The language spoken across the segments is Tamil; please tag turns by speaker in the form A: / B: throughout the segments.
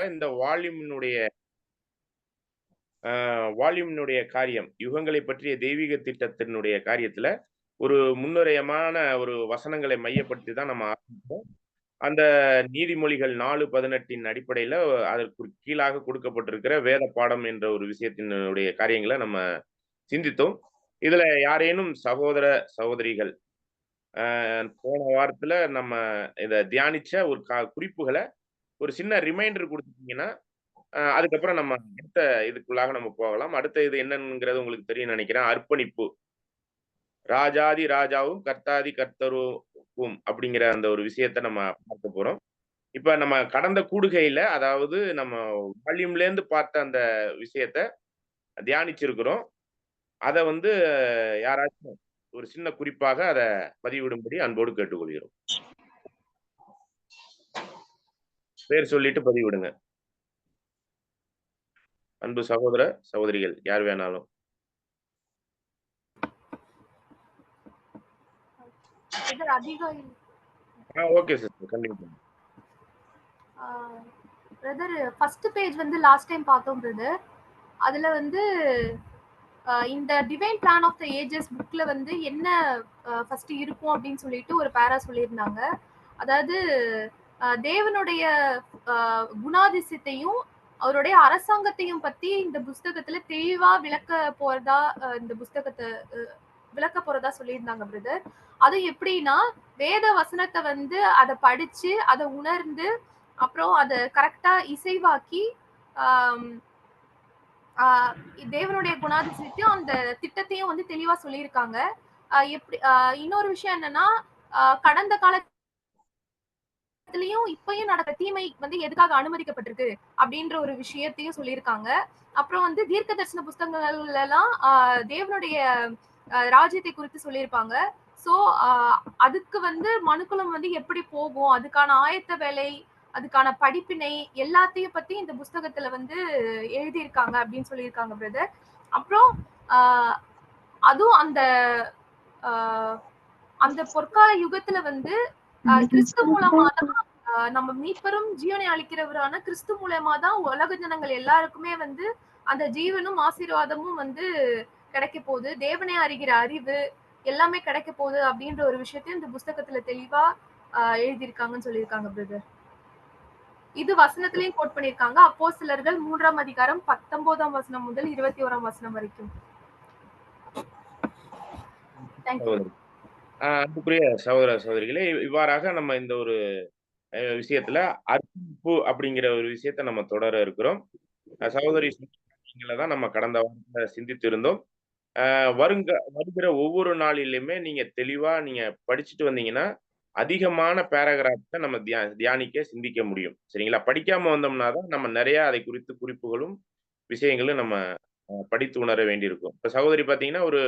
A: இந்த வால்யூமினுடைய காரியம், யுகங்களை பற்றிய தெய்வீக திட்டத்தினுடைய காரியத்துல, ஒரு முன்னுரையமான ஒரு வசனங்களை மையப்படுத்தி தான் நம்ம ஆரம்பிப்போம். அந்த நீதிமொழிகள் 4:18 அடிப்படையில அதற்கு கீழாக கொடுக்கப்பட்டிருக்கிற வேத பாடம் என்ற ஒரு விஷயத்தினுடைய காரியங்கள நம்ம சிந்தித்தோம். இதுல யாரேனும் சகோதர, சகோதரிகள் போன வாரத்துல நம்ம இத தியானிச்ச ஒரு குறிப்புகள ஒரு சின்ன ரிமைண்டர் குடுத்துட்டீங்கன்னா, அதுக்கப்புறம் நம்ம அடுத்த இதுக்குள்ளாக நம்ம போகலாம். அடுத்த இது என்னங்கிறது உங்களுக்கு தெரியும்னு நெனைக்கிறேன். அர்ப்பணிப்பு. ராஜாதி ராஜாவும், கர்த்தாதி கர்த்தரும் அப்படிங்கிற அந்த ஒரு விஷயத்த நம்ம பார்க்க போறோம். இப்ப நம்ம கடந்த கூடுகையில, அதாவது நம்ம வால்யூம்லேருந்து பார்த்த அந்த விஷயத்த தியானிச்சிருக்கிறோம். அத வந்து யாராச்சும் ஒரு சின்ன குறிப்பாக அத பதிவிடும்படி அன்போடு கேட்டுக்கொள்கிறோம். பேர் சொல்லிட்டு பதிவிடுங்க. அன்பு சகோதர, சகோதரிகள் யார் வேணாலும். Okay sister. கண்டிப்பா.
B: பிரதர் ஃபர்ஸ்ட் பேஜ் வந்து லாஸ்ட் டைம் பார்த்தோம் பிரதர். அதுல வந்து இந்த divine plan of the ages புக்ல வந்து என்ன ஃபர்ஸ்ட் இருக்கும் அப்படின்னு சொல்லிட்டு ஒரு பேரா சொல்லியிருந்தாங்க. அதாவது தேவனுடைய குணாதிசயத்தையும் அவருடைய அரசாங்கத்தையும் பத்தி இந்த புஸ்தகத்துல தெளிவா விளக்க போறதா இந்த புஸ்தகத்தை விளக்க போறதா சொல்லியிருந்தாங்க பிரதர். அது எப்படின்னா வேத வசனத்தை வந்து அதை படிச்சு அதை உணர்ந்து அப்புறம் அதை கரெக்டா இசைவாக்கி தேவனுடைய குணாதிசயத்தையும் அந்த திட்டத்தையும் வந்து தெளிவா சொல்லியிருக்காங்க. எப்படி இன்னொரு விஷயம் என்னன்னா கடந்த காலத்திலயும் இப்பயும் நடக்கிற தீமை வந்து எதுக்காக அனுமதிக்கப்பட்டிருக்கு அப்படின்ற ஒரு விஷயத்தையும் சொல்லியிருக்காங்க. அப்புறம் வந்து தீர்க்க தரிசன புஸ்தகங்கள்ல எல்லாம் தேவனுடைய ராஜ்யத்தை குறித்து சொல்லியிருப்பாங்க. சோ அதுக்கு வந்து மனுக்குலம் வந்து எப்படி போகும், அதுக்கான ஆயத்த வேலை, அதுக்கான படிப்பினை எல்லாத்தையும் பத்தி இந்த புஸ்தகத்துல வந்து எழுதியிருக்காங்க அப்படின்னு சொல்லியிருக்காங்க பிரதர். அப்புறம் அதுவும் அந்த பொற்கால யுகத்துல வந்து கிறிஸ்து மூலமா தான் நம்ம மீட்பரும் ஜீவனை அளிக்கிறவரான கிறிஸ்து மூலமா தான் உலக ஜனங்கள் எல்லாருக்குமே வந்து அந்த ஜீவனும் ஆசீர்வாதமும் வந்து கிடைக்க போகுது. தேவனை அறிகிற அறிவு எல்லாமே கிடைக்க போகுது அப்படின்ற ஒரு விஷயத்தையும் இந்த புஸ்தகத்துல தெளிவா எழுதியிருக்காங்கன்னு சொல்லியிருக்காங்க பிரதர். இது வசனத்திலையும் கோட் பண்ணிருக்காங்க. அப்போஸ்தலர்கள் 3ஆம் அதிகாரம் 19ஆம் வசனம் முதல் 21ஆம் வசனம் வரைக்கும்.
A: அன்புக்குரிய சகோதர, சகோதரிகளே, இவ்வாறாக நம்ம இந்த ஒரு விஷயத்துல அர்ப்பணிப்பு அப்படிங்கிற ஒரு விஷயத்த நம்ம தொடர இருக்கிறோம். சகோதரி தான் நம்ம கடந்த வாரத்துல சிந்தித்து இருந்தோம். வருகிற ஒவ்வொரு நாளிலுமே நீங்க தெளிவா நீங்க படிச்சுட்டு வந்தீங்கன்னா, அதிகமான பேராகிராஃப்ஸ நம்ம தியானிக்க, சிந்திக்க முடியும். சரிங்களா? படிக்காம வந்தோம்னா தான் நம்ம நெறைய அதை குறித்து குறிப்புகளும், விஷயங்களும் நம்ம படித்து உணர வேண்டியிருக்கும். இப்ப சகோதரி பார்த்தீங்கன்னா, ஒரு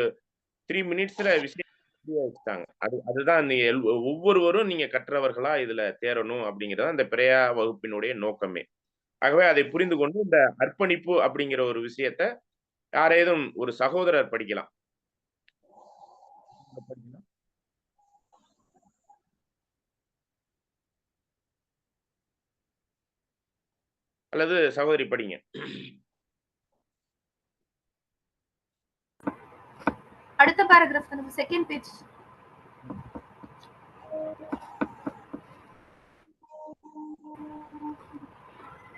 A: 3 மினிட்ஸ்ல விஷயம் புரிய வச்சுட்டாங்க. அதுதான் ஒவ்வொருவரும் நீங்க கற்றவர்களா இதுல தேறணும் அப்படிங்கிறது அந்த பிரயா வகுப்பினுடைய நோக்கமே. ஆகவே அதை புரிந்து கொண்டு இந்த அர்ப்பணிப்பு அப்படிங்கிற ஒரு விஷயத்த யாரேதும் ஒரு சகோதரர் படிக்கலாம். அல்லது சகோதரி படிங்க.
B: அடுத்த பேராகிராஃப் நம்ம செகண்ட் பேஜ்.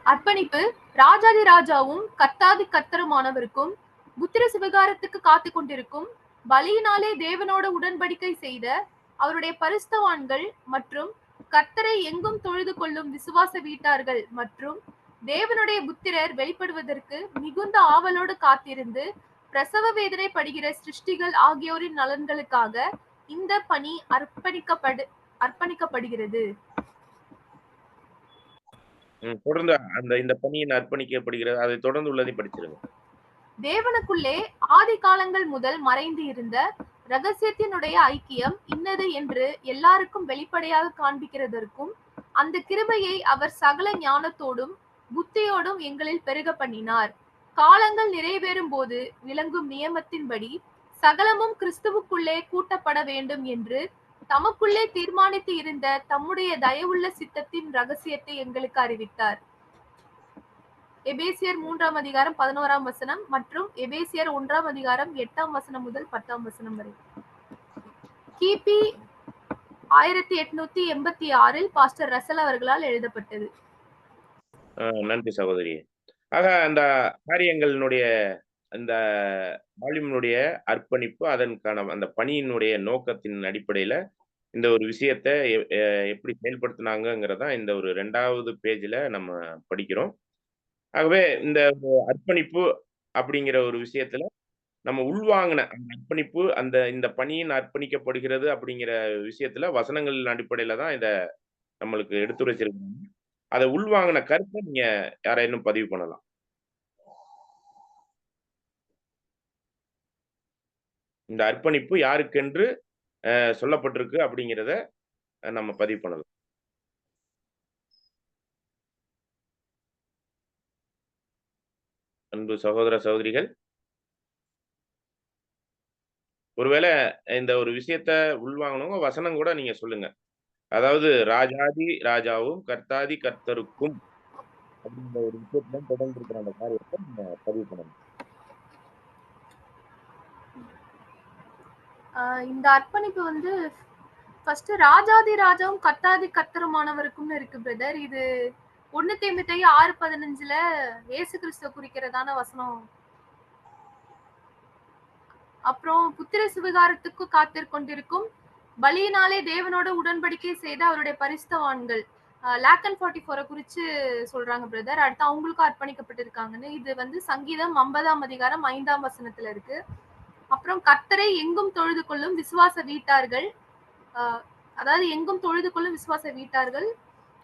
B: அர்ப்பணிப்பு ராஜாதி ராஜாவும் கர்த்தாதி கர்த்தருமானவருக்கும் புத்திர சிவகாரத்துக்கு காத்து கொண்டிருக்கும் பலியினாலே தேவனோட உடன்படிக்கை செய்த அவருடைய பரிசுத்தவான்கள் மற்றும் கர்த்தரை எங்கும் தொழுது கொள்ளும் விசுவாச வீட்டார்கள் மற்றும் தேவனுடைய புத்திரர் வெளிப்படுவதற்கு மிகுந்த ஆவலோடு காத்திருந்து பிரசவ வேதனை படுகிற சிருஷ்டிகள் ஆகியோரின் நலன்களுக்காக இந்த பணி அர்ப்பணிக்கப்படுகிறது.
A: தொடர்ந்து இந்த பணியின் அர்ப்பணிக்கப்படுகிறது. அதை தொடர்ந்து உள்ளதை படிச்சிருங்க.
B: தேவனுக்குள்ளே ஆதி காலங்கள் முதல் மறைந்து இருந்த ரகசியத்தினுடைய ஐக்கியம் இன்னது என்று எல்லாருக்கும் வெளிப்படையாக காண்பிக்கிறதற்கும் அந்த கிருபையை அவர் சகல ஞானத்தோடும் புத்தியோடும் எங்களில் பெருக பண்ணினார். காலங்கள் நிறைவேறும் போது விளங்கும் நியமத்தின்படி சகலமும் கிறிஸ்துவுக்குள்ளே கூட்டப்பட வேண்டும் என்று தமக்குள்ளே தீர்மானித்து இருந்த தம்முடைய தயவுள்ள சித்தத்தின் ரகசியத்தை எங்களுக்கு அறிவித்தார். எபேசியர் 3ஆம் அதிகாரம் 11ஆம் வசனம் மற்றும் எபேசியர் 1ஆம் அதிகாரம் 8ஆம் வசனம் முதல் 10ஆம் வசனம் வரை. கிபி 1886 பாஸ்டர் ரசல் அவர்களால் எழுதப்பட்டது.
A: நன்றி சகோதரி. ஆக அந்த காரியங்களினுடைய அந்த வால்யூமினுடைய அர்ப்பணிப்பு, அதற்கான அந்த பணியினுடைய நோக்கத்தின் அடிப்படையில இந்த ஒரு விஷயத்த எப்படி செயல்படுத்தினாங்கிறதா இந்த ஒரு 2வது பேஜ்ல நம்ம படிக்கிறோம். ஆகவே இந்த அர்ப்பணிப்பு அப்படிங்கிற ஒரு விஷயத்துல நம்ம உள்வாங்கின அந்த அர்ப்பணிப்பு, இந்த பணியின் அர்ப்பணிக்கப்படுகிறது அப்படிங்கிற விஷயத்துல வசனங்களின் அடிப்படையில தான் இத நம்மளுக்கு எடுத்துரைச்சிருக்காங்க. அத உள்வாங்கின கருத்தை நீங்க யாரேனும் பதிவு பண்ணலாம். இந்த அர்ப்பணிப்பு யாருக்கென்று சொல்லப்பட்டிருக்கு அப்படிங்கிறத நம்ம பதிவு பண்ணலாம். அன்பு சகோதர சகோதரிகள், ஒருவேளை இந்த ஒரு விஷயத்த உள்வாங்கனவங்க வசனம் கூட நீங்க சொல்லுங்க. அதாவது ராஜாதி ராஜாவும் கர்த்தாதி கர்த்தருக்கும் அப்படிங்கிற ஒரு விஷயத்துல தொடர்ந்து இருக்கிற அந்த காரியத்தை நீங்க பதிவு பண்ணணும்.
B: இந்த அர்ப்பணிப்பு வந்து ஃபர்ஸ்ட் ராஜாதி ராஜாவும் கர்த்தாதி கர்த்தருமானவருக்கும்னு இருக்கு பிரதர். இது 1 தீமோத்தேயு 6:15 இயேசு கிறிஸ்துவ குறிக்கிறதான வசனம். அப்புறம் புத்திர சுவிகாரத்துக்கு காத்திருக்கொண்டிருக்கும் பலியினாலே தேவனோட உடன்படிக்கை செய்த அவருடைய பரிசுத்தவான்கள் லாக்கன் 44 குறிச்சு சொல்றாங்க பிரதர். அடுத்து அவங்களுக்கும் அர்ப்பணிக்கப்பட்டிருக்காங்கன்னு. இது வந்து சங்கீதம் 50ஆம் அதிகாரம் 5ஆம் வசனத்துல இருக்கு. அப்புறம் கர்த்தரை எங்கும் தொழுது கொள்ளும் விசுவாச வீட்டார்கள், அதாவது எங்கும் தொழுது கொள்ளும் விசுவாச வீட்டார்கள்.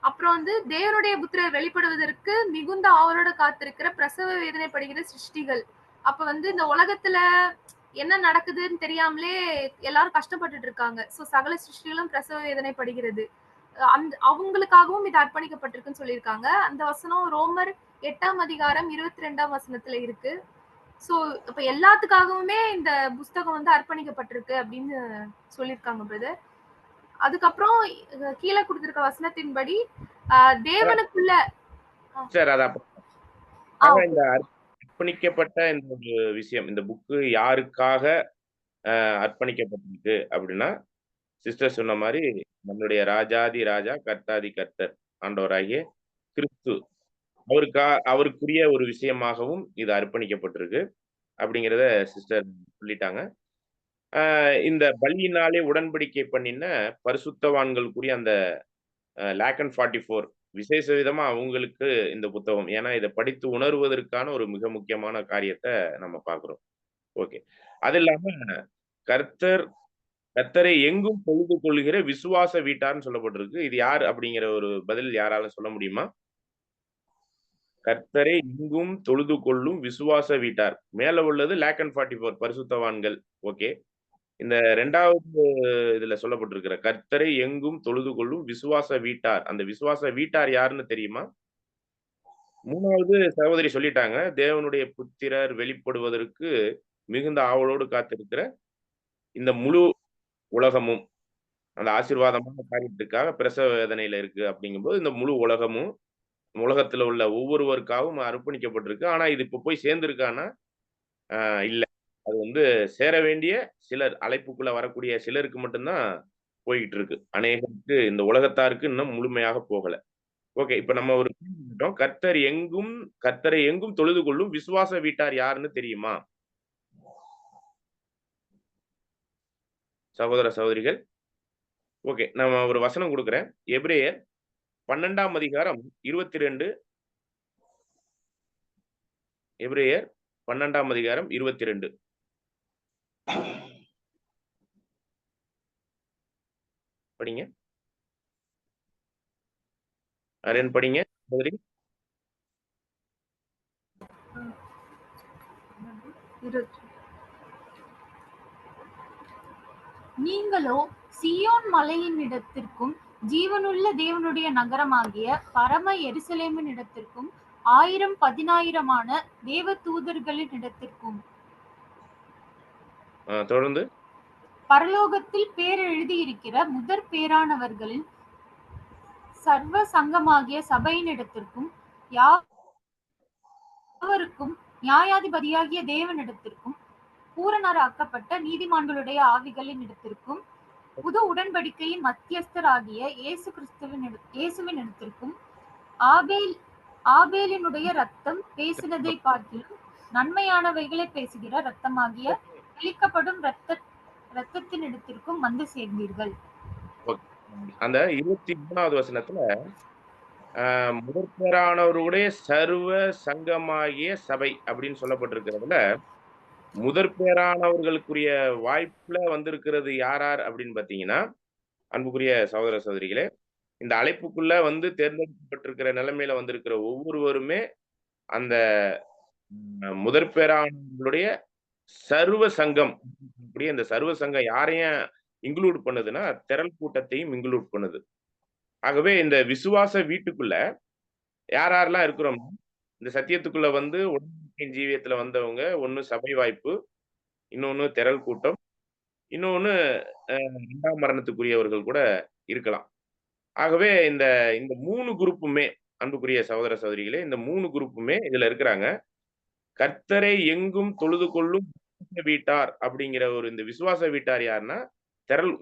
B: அப்புறம் வந்து தேவனுடைய புத்திரர் வெளிப்படுவதற்கு மிகுந்த ஆவலோட காத்திருக்கிற பிரசவ வேதனைப்படுகிற சிருஷ்டிகள். அப்ப வந்து இந்த உலகத்துல என்ன நடக்குதுன்னு தெரியாமலே எல்லாரும் கஷ்டப்பட்டுட்டு இருக்காங்க. சோ சகல சிருஷ்டிகளும் பிரசவ வேதனைப்படுகிறது. அவங்களுக்காகவும் இது அர்ப்பணிக்கப்பட்டிருக்குன்னு சொல்லியிருக்காங்க. அந்த வசனம் ரோமர் 8ஆம் அதிகாரம் 22ஆம் வசனத்துல இருக்கு. சோ இப்ப எல்லாத்துக்காகவுமே இந்த புஸ்தகம் வந்து அர்ப்பணிக்கப்பட்டிருக்கு அப்படின்னு சொல்லியிருக்காங்க பிரதர். அதுக்கப்புறம் கீழே கொடுத்திருக்க வசனத்தின்படி தேவனுக்குள்ள
A: சார் இந்த அர்ப்பணிக்கப்பட்ட இந்த ஒரு விஷயம், இந்த புக்கு யாருக்காக அர்ப்பணிக்கப்பட்டிருக்கு அப்படின்னா, சிஸ்டர் சொன்ன மாதிரி நம்மளுடைய ராஜாதி ராஜா கர்த்தாதி கர்த்தர் ஆண்டவராகிய கிறிஸ்து அவருக்குரிய ஒரு விஷயமாகவும் இது அர்ப்பணிக்கப்பட்டிருக்கு அப்படிங்கிறத சிஸ்டர் சொல்லிட்டாங்க. இந்த பலியினாலே உடன்படிக்கை பண்ணின பரிசுத்தவான்களுக்குரிய அந்த லாக்கன் 44 விசேஷ விதமா அவங்களுக்கு இந்த புத்தகம். ஏன்னா இதை படித்து உணர்வதற்கான ஒரு மிக முக்கியமான காரியத்தை நம்ம பார்க்கிறோம். ஓகே. அது இல்லாம கர்த்தரை எங்கும் தொழுது கொள்கிற விசுவாச வீட்டார்னு சொல்லப்பட்டிருக்கு. இது யார் அப்படிங்கிற ஒரு பதில் யாராலும் சொல்ல முடியுமா? கர்த்தரை எங்கும் தொழுது கொள்ளும் விசுவாச வீட்டார். மேல உள்ளது லாக்கன் 44 பரிசுத்தவான்கள். ஓகே. இந்த 2வது இதுல சொல்லப்பட்டிருக்கிற கர்த்தரை எங்கும் தொழுது கொள்ளும் விசுவாச வீட்டார். அந்த விசுவாச வீட்டார் யாருன்னு தெரியுமா? 3வது சகோதரி சொல்லிட்டாங்க. தேவனுடைய புத்திரர் வெளிப்படுவதற்கு மிகுந்த ஆவலோடு காத்திருக்கிற இந்த முழு உலகமும் அந்த ஆசீர்வாதமான காரியத்துக்காக பிரசவ வேதனையில இருக்கு அப்படிங்கும்போது, இந்த முழு உலகமும் உலகத்துல உள்ள ஒவ்வொருவருக்காகவும் அர்ப்பணிக்கப்பட்டிருக்கு. ஆனா இது இப்ப போய் சேர்ந்திருக்கான்னா, இல்ல. அது வந்து சேர வேண்டிய சிலர், அழைப்புக்குள்ள வரக்கூடிய சிலருக்கு மட்டும் தான் போய்கிட்டு இருக்கு. அநேகருக்கு இந்த உலகத்தாருக்கு இன்னும் முழுமையாக போகல. ஓகே. இப்ப நம்ம ஒரு கேள்வி கேட்டோம். கர்த்தரை எங்கும் தொழுது கொள்ளும் விசுவாச வீட்டார் யாருன்னு தெரியுமா? சகோதர சகோதரிகள். ஓகே. நம்ம ஒரு வசனம் குடுக்குறேன். எபிரேயர் 12ஆம் அதிகாரம் 22. எபிரேயர் 12ஆம் அதிகாரம் 22. படிங்க. அருண் படிங்க. சகோதரி.
C: நீங்களோ சீயோன் மலையினிடத்திற்கும் ஜீவனுள்ள தேவனுடைய நகரமாகிய பரம எருசலேமின் இடத்திற்கும் 1000-10,000 தேவ தூதர்களின் இடத்திற்கும்
A: தொடர்ந்து
C: பரலோகத்தில் பேர் எழுதியிருக்கிற முதற் பேரானவர்களின் சர்வ சங்கமாகிய சபையின் இடத்திற்கும் அவருக்கும் நியாயாதிபதியாகிய தேவனிடத்திற்கும் பூரணராக்கப்பட்ட நீதிமான்களுடைய ஆவிகளின் இடத்திற்கும் புது உடன்படிக்கையின் மத்தியஸ்தராகிய இயேசுவின் இடத்திற்கும் ஆபேலினுடைய ரத்தம் பேசினதை பார்க்கிலும் நன்மையானவைகளை பேசுகிற ரத்தமாகிய தெளிக்கப்படும் ரத்தத்தின் இடத்திற்கும் வந்து சேர்ந்தீர்கள்.
A: அந்த 23வது வசனத்துல முதற்பேரானவருடைய சர்வ சங்கமாகிய சபை அப்படின்னு சொல்லப்பட்டிருக்கிறதுல முதற்பேரானவர்களுக்குரிய வாய்ப்புல வந்திருக்கிறது யார் அப்படின்னு பாத்தீங்கன்னா, அன்புக்குரிய சகோதர சகோதரிகளே, இந்த அழைப்புக்குள்ள வந்து தேர்ந்தெடுக்கப்பட்டிருக்கிற நிலைமையில வந்திருக்கிற ஒவ்வொருவருமே அந்த முதற்பேரானவர்களுடைய சர்வ சங்கம். இந்த சர்வ சங்கம் யாரையும் இன்க்ளூட் பண்ணுதுன்னா திரள் கூட்டத்தையும் இன்க்ளூட் பண்ணுது. ஆகவே இந்த விசுவாச வீட்டுக்குள்ள யாரெல்லாம் இருக்கிறோம், இந்த சத்தியத்துக்குள்ள வந்து உடன்படிக்கையின் ஜீவியத்துல வந்தவங்க, ஒண்ணு சபை வாய்ப்பு, இன்னொன்னு திரள் கூட்டம், இன்னொன்னு 2ஆம் மரணத்துக்குரியவர்கள் கூட இருக்கலாம். ஆகவே இந்த இந்த 3 குரூப்புமே அன்புக்குரிய சகோதர சகோதரிகளே, இந்த 3 குரூப்புமே இதுல இருக்கிறாங்க. கர்த்தரை எங்கும் தொழுது கொள்ளும் வீட்டார் அப்படிங்கிற ஒரு இந்த விசுவாச வீட்டார் யாருன்னா,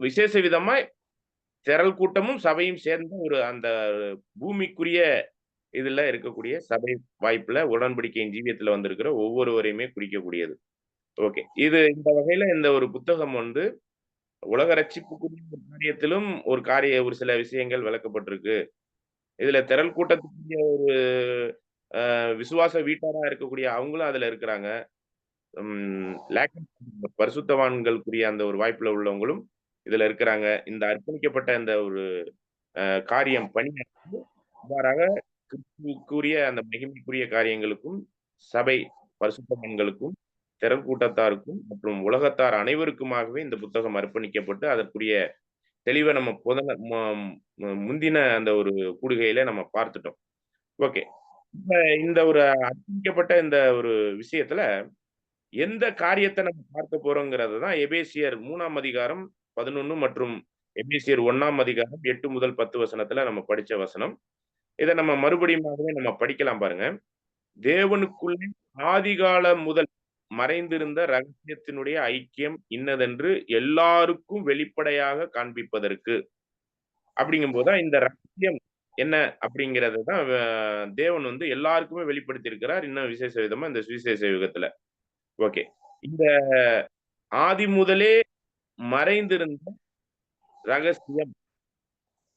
A: விசேஷ விதமா திரள் கூட்டமும் சபையும் சேர்ந்த ஒரு அந்த பூமிக்குரிய இதுல இருக்கக்கூடிய சபை வாய்ப்புல உடன்படிக்கையின் ஜீவியத்துல வந்திருக்கிற ஒவ்வொருவரையுமே குறிக்கக்கூடியது. ஓகே, இது இந்த வகையில இந்த ஒரு புத்தகம் வந்து உலக ரட்சிப்புக்குரிய காரியத்திலும் ஒரு சில விஷயங்கள் விளக்கப்பட்டிருக்கு. இதுல திரள் கூட்டத்துக்குரிய ஒரு விசுவாச வீட்டாரா இருக்கக்கூடிய அவங்களும் அதுல இருக்கிறாங்க. பரிசுத்தவான்களுக்குரிய அந்த ஒரு வாய்ப்புல உள்ளவங்களும் இதுல இருக்கிறாங்க. இந்த அர்ப்பணிக்கப்பட்ட இந்த ஒரு காரியம் பணியாற்று இவ்வாறாக கிறிஸ்துவுக்குரிய அந்த மகிமைக்குரிய காரியங்களுக்கும் சபை பரிசுத்தவான்களுக்கும் திரள் கூட்டத்தாருக்கும் மற்றும் உலகத்தார் அனைவருக்குமாகவே இந்த புத்தகம் அர்ப்பணிக்கப்பட்டு அதற்குரிய தெளிவை நம்ம முந்தின அந்த ஒரு கூடுகையில நம்ம பார்த்துட்டோம். ஓகே, இப்ப இந்த ஒரு அர்ப்பணிக்கப்பட்ட இந்த ஒரு விஷயத்துல எந்த காரியத்தை நம்ம பார்க்க போறோங்கிறது தான் எபேசியர் 3ஆம் அதிகாரம் 11 மற்றும் எபேசியர் 1ஆம் அதிகாரம் 8 முதல் 10 வசனத்துல நம்ம படிச்ச வசனம். இதை நம்ம மறுபடியுமாகவே நம்ம படிக்கலாம் பாருங்க. தேவனுக்குள்ளே ஆதிகாலம் முதல் மறைந்திருந்த ரகசியத்தினுடைய ஐக்கியம் இன்னதென்று எல்லாருக்கும் வெளிப்படையாக காண்பிப்பதற்கு. அப்படிங்கும் போதுதான் இந்த ரகசியம் என்ன அப்படிங்கறது தான் தேவன் வந்து எல்லாருக்குமே வெளிப்படுத்தி இருக்கிறார். இன்னும் விசேஷ விதமா இந்த சுவிசேஷ யுகத்துல. ஓகே, இந்த ஆதி முதலே மறைந்திருந்த ரகசியம்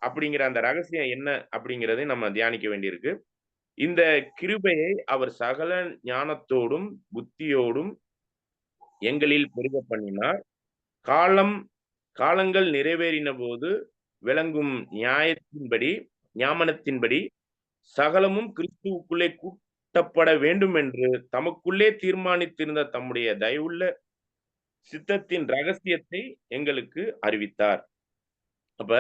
A: அப்படிங்கிற அந்த ரகசியம் என்ன அப்படிங்கிறதை நம்ம தியானிக்க வேண்டியிருக்கு. இந்த கிருபையை அவர் சகல ஞானத்தோடும் புத்தியோடும் எங்களில் பெருக பண்ணினார். காலங்கள் நிறைவேறின போது விளங்கும் ஞானத்தின்படி சகலமும் கிறிஸ்துவுக்குள்ளே கூட்டப்பட வேண்டும் என்று தமக்குள்ளே தீர்மானித்திருந்த தம்முடைய தயவுள்ள சித்தத்தின் ரகசியத்தை எங்களுக்கு அறிவித்தார். அப்ப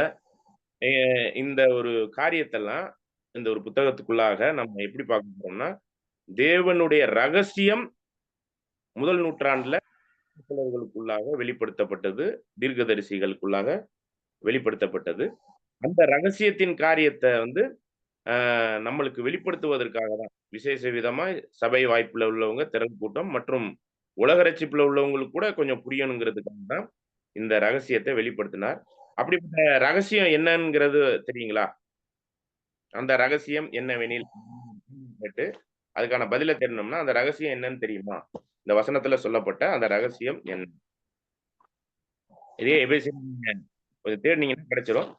A: இந்த ஒரு காரியத்தெல்லாம் இந்த ஒரு புத்தகத்துக்குள்ளாக நம்ம எப்படி பார்க்க போறோம்னா, தேவனுடைய ரகசியம் முதல் நூற்றாண்டுல வெளிப்படுத்தப்பட்டது, தீர்க்கதரிசிகளுக்குள்ளாக வெளிப்படுத்தப்பட்டது. அந்த ரகசியத்தின் காரியத்தை வந்து நம்மளுக்கு வெளிப்படுத்துவதற்காக தான் விசேஷ விதமா சபை வாய்ப்புல உள்ளவங்க, திரள் கூட்டம் மற்றும் உலக ரட்சிப்புல உள்ளவங்களுக்கு கூட கொஞ்சம் புரியணுங்கிறதுக்காக தான் இந்த ரகசியத்தை வெளிப்படுத்தினார். அப்படிப்பட்ட ரகசியம் என்னங்கிறது தெரியுங்களா? அந்த ரகசியம் என்னவெனில் கேட்டு அதுக்கான பதில தெரியணும்னா அந்த ரகசியம் என்னன்னு தெரியுமா? இந்த வசனத்துல சொல்லப்பட்ட அந்த ரகசியம் என்ன? இதே எபேசியர் கொஞ்சம் தேடினீங்கன்னா கிடைச்சிடும்.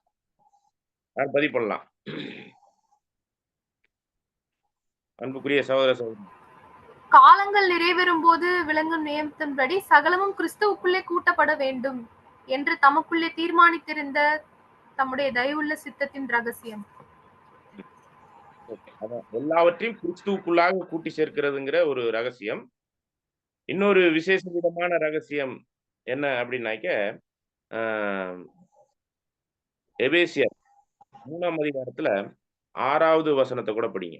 A: பதிவு பண்ணலாம். அன்புக்குரிய சகோதர சகோதரி,
B: காலங்கள் நிறைவேறும் போது விளங்கும் நியமத்தின்படி சகலமும் கிறிஸ்துவுக்குள்ளே கூட்டப்பட வேண்டும் என்று தமக்குள்ளே தீர்மானித்திருந்த தம்முடைய தயவுள்ள சித்தத்தின் ரகசியம்.
A: எல்லாவற்றையும் கிறிஸ்துவுக்குள்ளாக கூட்டி சேர்க்கிறதுங்கிற ஒரு ரகசியம். இன்னொரு விசேஷ விதமான ரகசியம் என்ன அப்படின்னாக்க, எபேசியர் 3ஆம் அதிகாரத்துல 6வது வசனத்தை கூட படிங்க.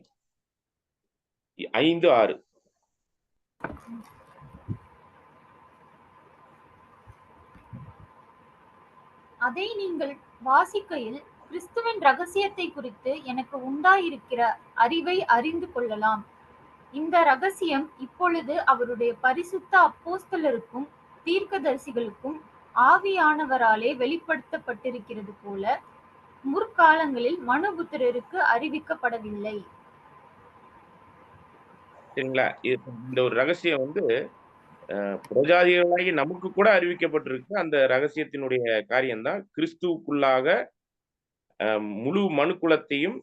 A: 5:6.
C: அதை நீங்கள் வாசிக்கையில் கிறிஸ்துவின் ரகசியத்தை குறித்து எனக்கு உண்டாயிருக்கிற அறிவை அறிந்து கொள்ளலாம். இந்த ரகசியம் இப்பொழுது அவருடைய பரிசுத்த அப்போஸ்தலருக்கும் தீர்க்கதரிசிகளுக்கும் ஆவியானவராலே வெளிப்படுத்தப்பட்டிருக்கிறது போல முற்காலங்களில் மனுபுத்திரருக்கு அறிவிக்கப்படவில்லை.
A: சரிங்களா? இந்த ஒரு ரகசியம் வந்து புறஜாதிகளாகி நமக்கு கூட அறிவிக்கப்பட்டிருக்கு. அந்த ரகசியத்தினுடைய காரியம் தான் கிறிஸ்துவுக்குள்ளாக முழு மனுக்குலத்தையும்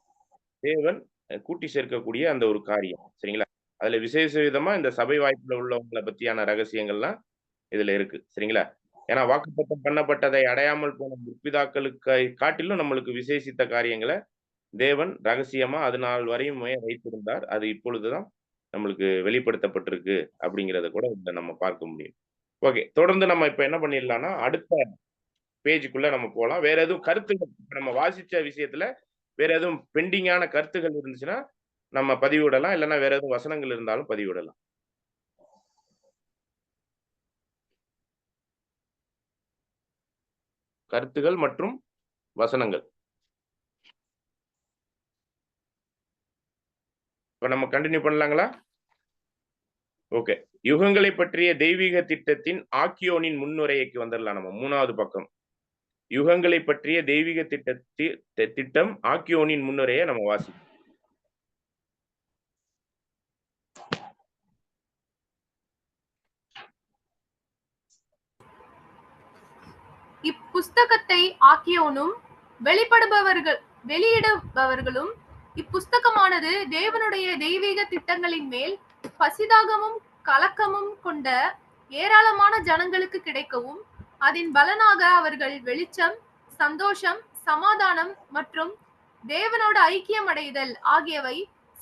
A: தேவன் கூட்டி சேர்க்கக்கூடிய அந்த ஒரு காரியம். சரிங்களா? அதுல விசேஷ விதமா இந்த சபை வாய்ப்புல உள்ளவங்கள பத்தியான ரகசியங்கள்லாம் இதுல இருக்கு. சரிங்களா? ஏன்னா வாக்குத்தத்தம் பண்ணப்பட்டதை அடையாமல் போன முற்பிதாக்களுக்கு காட்டிலும் நம்மளுக்கு விசேஷித்த காரியங்கள தேவன் ரகசியமா அது நாள் வரையுமே வைத்திருந்தார். அது இப்பொழுதுதான் நம்மளுக்கு வெளிப்படுத்தப்பட்டிருக்கு அப்படிங்கிறத கூட இத நம்ம பார்க்க முடியும். ஓகே. தொடர்ந்து நம்ம இப்ப என்ன பண்ணிடலாம்னா, அடுத்த பேஜுக்குள்ள நம்ம போலாம். வேற எதுவும் கருத்துக்கள் நம்ம வாசிச்ச விஷயத்துல வேற எதுவும் பெண்டிங்கான கருத்துகள் இருந்துச்சுன்னா, நம்ம பதிவிடலாம். இல்லன்னா வேற எதுவும் வசனங்கள் இருந்தாலும் பதிவிடலாம். கருத்துகள் மற்றும் வசனங்கள். இப்ப நம்ம கன்டின்யூ பண்ணலாங்களா? ஓகே. யுகங்களை பற்றிய தெய்வீக திட்டத்தின் ஆக்கியோனின் முன்னுரைக்கு வந்துடலாம் நம்ம. 3வது பக்கம். யுகங்களை பற்றிய தெய்வீக திட்டம் ஆக்கியோனின் முன்னுரையை நம்ம வாசிப்போம்.
B: இப்புஸ்தகத்தை ஆக்கியோனும் வெளியிடுபவர்களும் இப்புஸ்தகமானது தேவனுடைய தெய்வீக திட்டங்களின் மேல் பசிதாகமும் கலக்கமும் கொண்ட ஏராளமான ஜனங்களுக்கு கிடைக்கவும் அதன் பலனாக அவர்கள் வெளிச்சம், சந்தோஷம், சமாதானம் மற்றும் தேவனோடு ஐக்கியம் அடைதல் ஆகியவை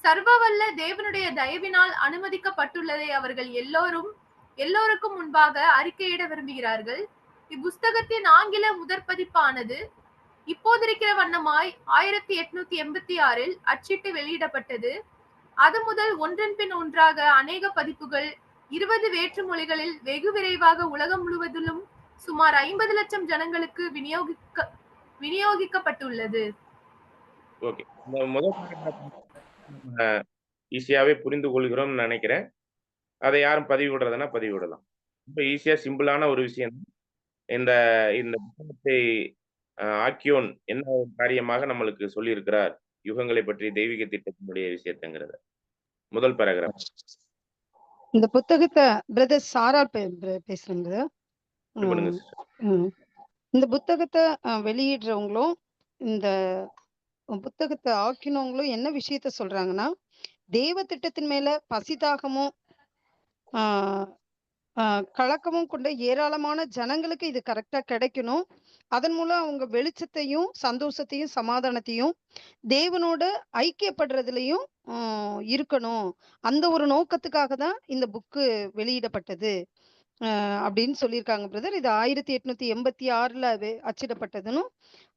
B: சர்வவல்ல தேவனுடைய தயவினால் அனுமதிக்கப்பட்டுள்ளதை அவர்கள் எல்லோருக்கும் முன்பாக அறிக்கையிட விரும்புகிறார்கள். இப்புஸ்தகத்தின் ஆங்கில முதற்பதிப்பானது இப்போதிருக்கிற வண்ணமாய் 1886 அச்சிட்டு வெளியிடப்பட்டது. அது முதல் ஒன்றன் பின் ஒன்றாக அநேக பதிப்புகள் 20 வேற்று மொழிகளில் வெகு விரைவாக உலகம் முழுவதிலும் சுமார் 50 லட்சம் ஜனங்களுக்கு விநியோகிக்கப்பட்டுள்ளது.
A: ஓகே. இந்த முதல் ஈஸியாவே புரிந்து கொள்கிறோம் நினைக்கிறேன். அதை யாரும் பதிவிடுறதுன்னா பதிவிடலாம். ரொம்ப ஈஸியா சிம்பிளான ஒரு விஷயம். இந்த இந்த புத்தகத்தை ஆக்கியோன் என்ன காரியமாக நம்மளுக்கு சொல்லியிருக்கிறார் யுகங்களை பற்றி தெய்வீக திட்டத்தினுடைய விஷயத்தங்கிறத. முதல் பேராகிராஃப்.
D: இந்த புத்தகத்தை பிரதர் சாரா பேசுறேங்க. இந்த புத்தகத்தை வெளியிடுறவங்களும் இந்த புத்தகத்தை ஆக்கினவங்களும் என்ன விஷயத்த சொல்றாங்கன்னா, தேவ திட்டத்தின் மேல பசிதாகமும் கலக்கமும் கொண்ட ஏராளமான ஜனங்களுக்கு இது கரெக்டா கிடைக்கணும். அதன் மூலம் அவங்க வெளிச்சத்தையும் சந்தோஷத்தையும் சமாதானத்தையும் தேவனோட ஐக்கியப்படுறதுலயும் இருக்கணும். அந்த ஒரு நோக்கத்துக்காக தான் இந்த புக்கு வெளியிடப்பட்டது அப்படின்னு சொல்லியிருக்காங்க பிரதர். இது 1886 அச்சிடப்பட்டதுன்னு,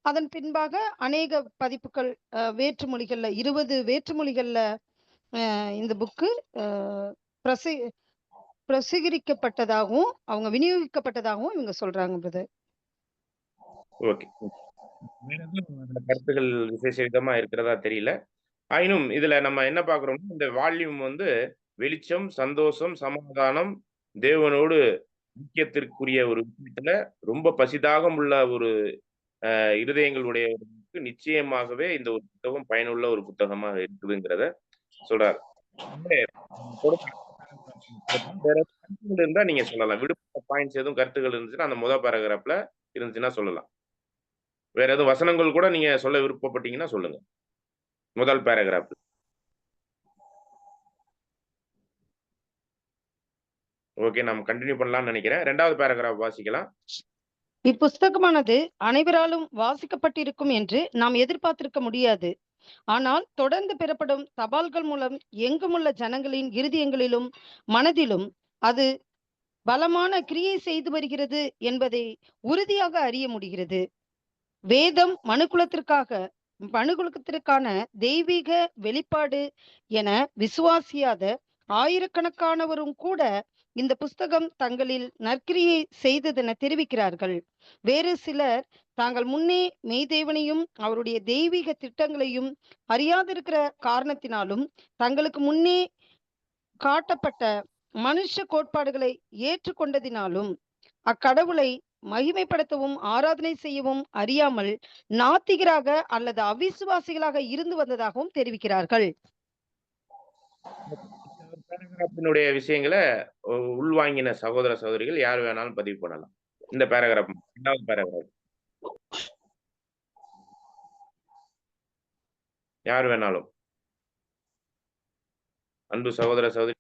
D: அதன் பின்பாக அநேக பதிப்புகள் வேற்றுமொழிகள்ல 20 வேற்றுமொழிகள்ல இந்த புக்கு பிரசுரிக்கப்பட்டதாகவும் அவங்க விநியோகிக்கப்பட்டதாகவும் இவங்க சொல்றாங்க பிரதர்.
A: ஓகே. கருத்துகள் விசேஷ விதமா இருக்கிறதா தெரியல. ஆயினும் இதுல நம்ம என்ன பாக்குறோம்னா, இந்த வால்யூம் வந்து வெளிச்சம், சந்தோஷம், சமாதானம், தேவனோடு ஐக்கியத்திற்குரிய ஒரு விஷயத்துல ரொம்ப பசிதாகம் உள்ள ஒரு இருதயங்களுடைய நிச்சயமாகவே இந்த ஒரு புத்தகம் பயனுள்ள ஒரு புத்தகமாக இருக்குதுங்கிறத சொல்றாரு. வேற கருத்துகள் இருந்தா நீங்க சொல்லலாம். விடுபட்ட பாயிண்ட்ஸ் எதுவும் கருத்துகள் இருந்துச்சுன்னா அந்த முதல் பேராகிராஃப்ல இருந்துச்சுன்னா சொல்லலாம். வேற எதுவும் வசனங்கள் கூட நீங்க சொல்ல விருப்பப்பட்டீங்கன்னா சொல்லுங்க. முதல் பேராகிராஃப். ஓகே, நம்ம கண்டினியூ பண்ணலாம்னு நினைக்கிறேன். 2வது பேராகிராஃப் வாசிக்கலாம்.
D: இப்புஸ்தகமானது அனைவராலும் வாசிக்கப்பட்டிருக்கும் என்று நாம் எதிர்பார்த்திருக்க முடியாது. ஆனால் தொடர்ந்து பெறப்படும் தபால்கள் மூலம் எங்குமுள்ள ஜனங்களின் இருதயங்களிலும் மனதிலும் அது பலமான கிரியை செய்து வருகிறது என்பதை உறுதியாக அறிய முடிகிறது. வேதம் மனுக்குலத்திற்கான தெய்வீக வெளிப்பாடு என விசுவாசியாத ஆயிரக்கணக்கானவரும் கூட இந்த புஸ்தகம் தங்களில் நற்கிரியை செய்ததென தெரிவிக்கிறார்கள். வேறு சிலர் தாங்கள் முன்னே மெய்தேவனையும் அவருடைய தெய்வீக திட்டங்களையும் அறியாதிருக்கிற காரணத்தினாலும் தங்களுக்கு முன்னே காட்டப்பட்ட மனுஷ கோட்பாடுகளை ஏற்றுக்கொண்டதினாலும் அக்கடவுளை மகிமைப்படுத்தவும் ஆராதனை செய்யவும் அறியாமல் நாத்திகராக அல்லது அவிசுவாசிகளாக இருந்து வந்ததாகவும் தெரிவிக்கிறார்கள்.
A: பேராகிராஃபினுடைய விஷயங்களை உள்வாங்கின சகோதர சகோதரிகள் யார் வேணாலும் பதிவு பண்ணலாம். இந்த பேராகிராஃப், இரண்டாவது பேராகிராஃப் யார் வேணாலும். அன்பு சகோதர சகோதரி,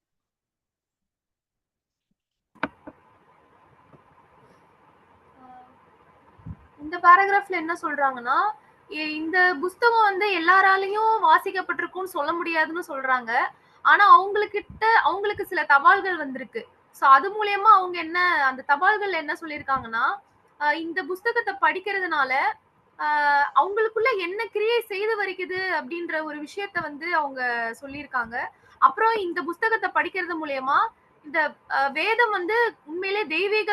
B: இந்த பேராகிராஃப்ல என்ன சொல்றாங்கன்னா, இந்த புஸ்தகம் வந்து எல்லாராலையும் வாசிக்கப்பட்டிருக்கும்னு சொல்ல முடியாதுன்னு சொல்றாங்க. ஆனா அவங்களுக்கு சில தபால்கள் வந்திருக்கு. சோ அது மூலியமா அவங்க அந்த தபால்கள் என்ன சொல்லியிருக்காங்கன்னா, இந்த புஸ்தகத்தை படிக்கிறதுனால அவங்களுக்குள்ள என்ன கிரியை செய்து வருகிறது அப்படின்ற ஒரு விஷயத்த வந்து அவங்க சொல்லியிருக்காங்க. அப்புறம் இந்த புஸ்தகத்தை படிக்கிறது மூலியமா இந்த வேதம் வந்து உண்மையிலே தெய்வீக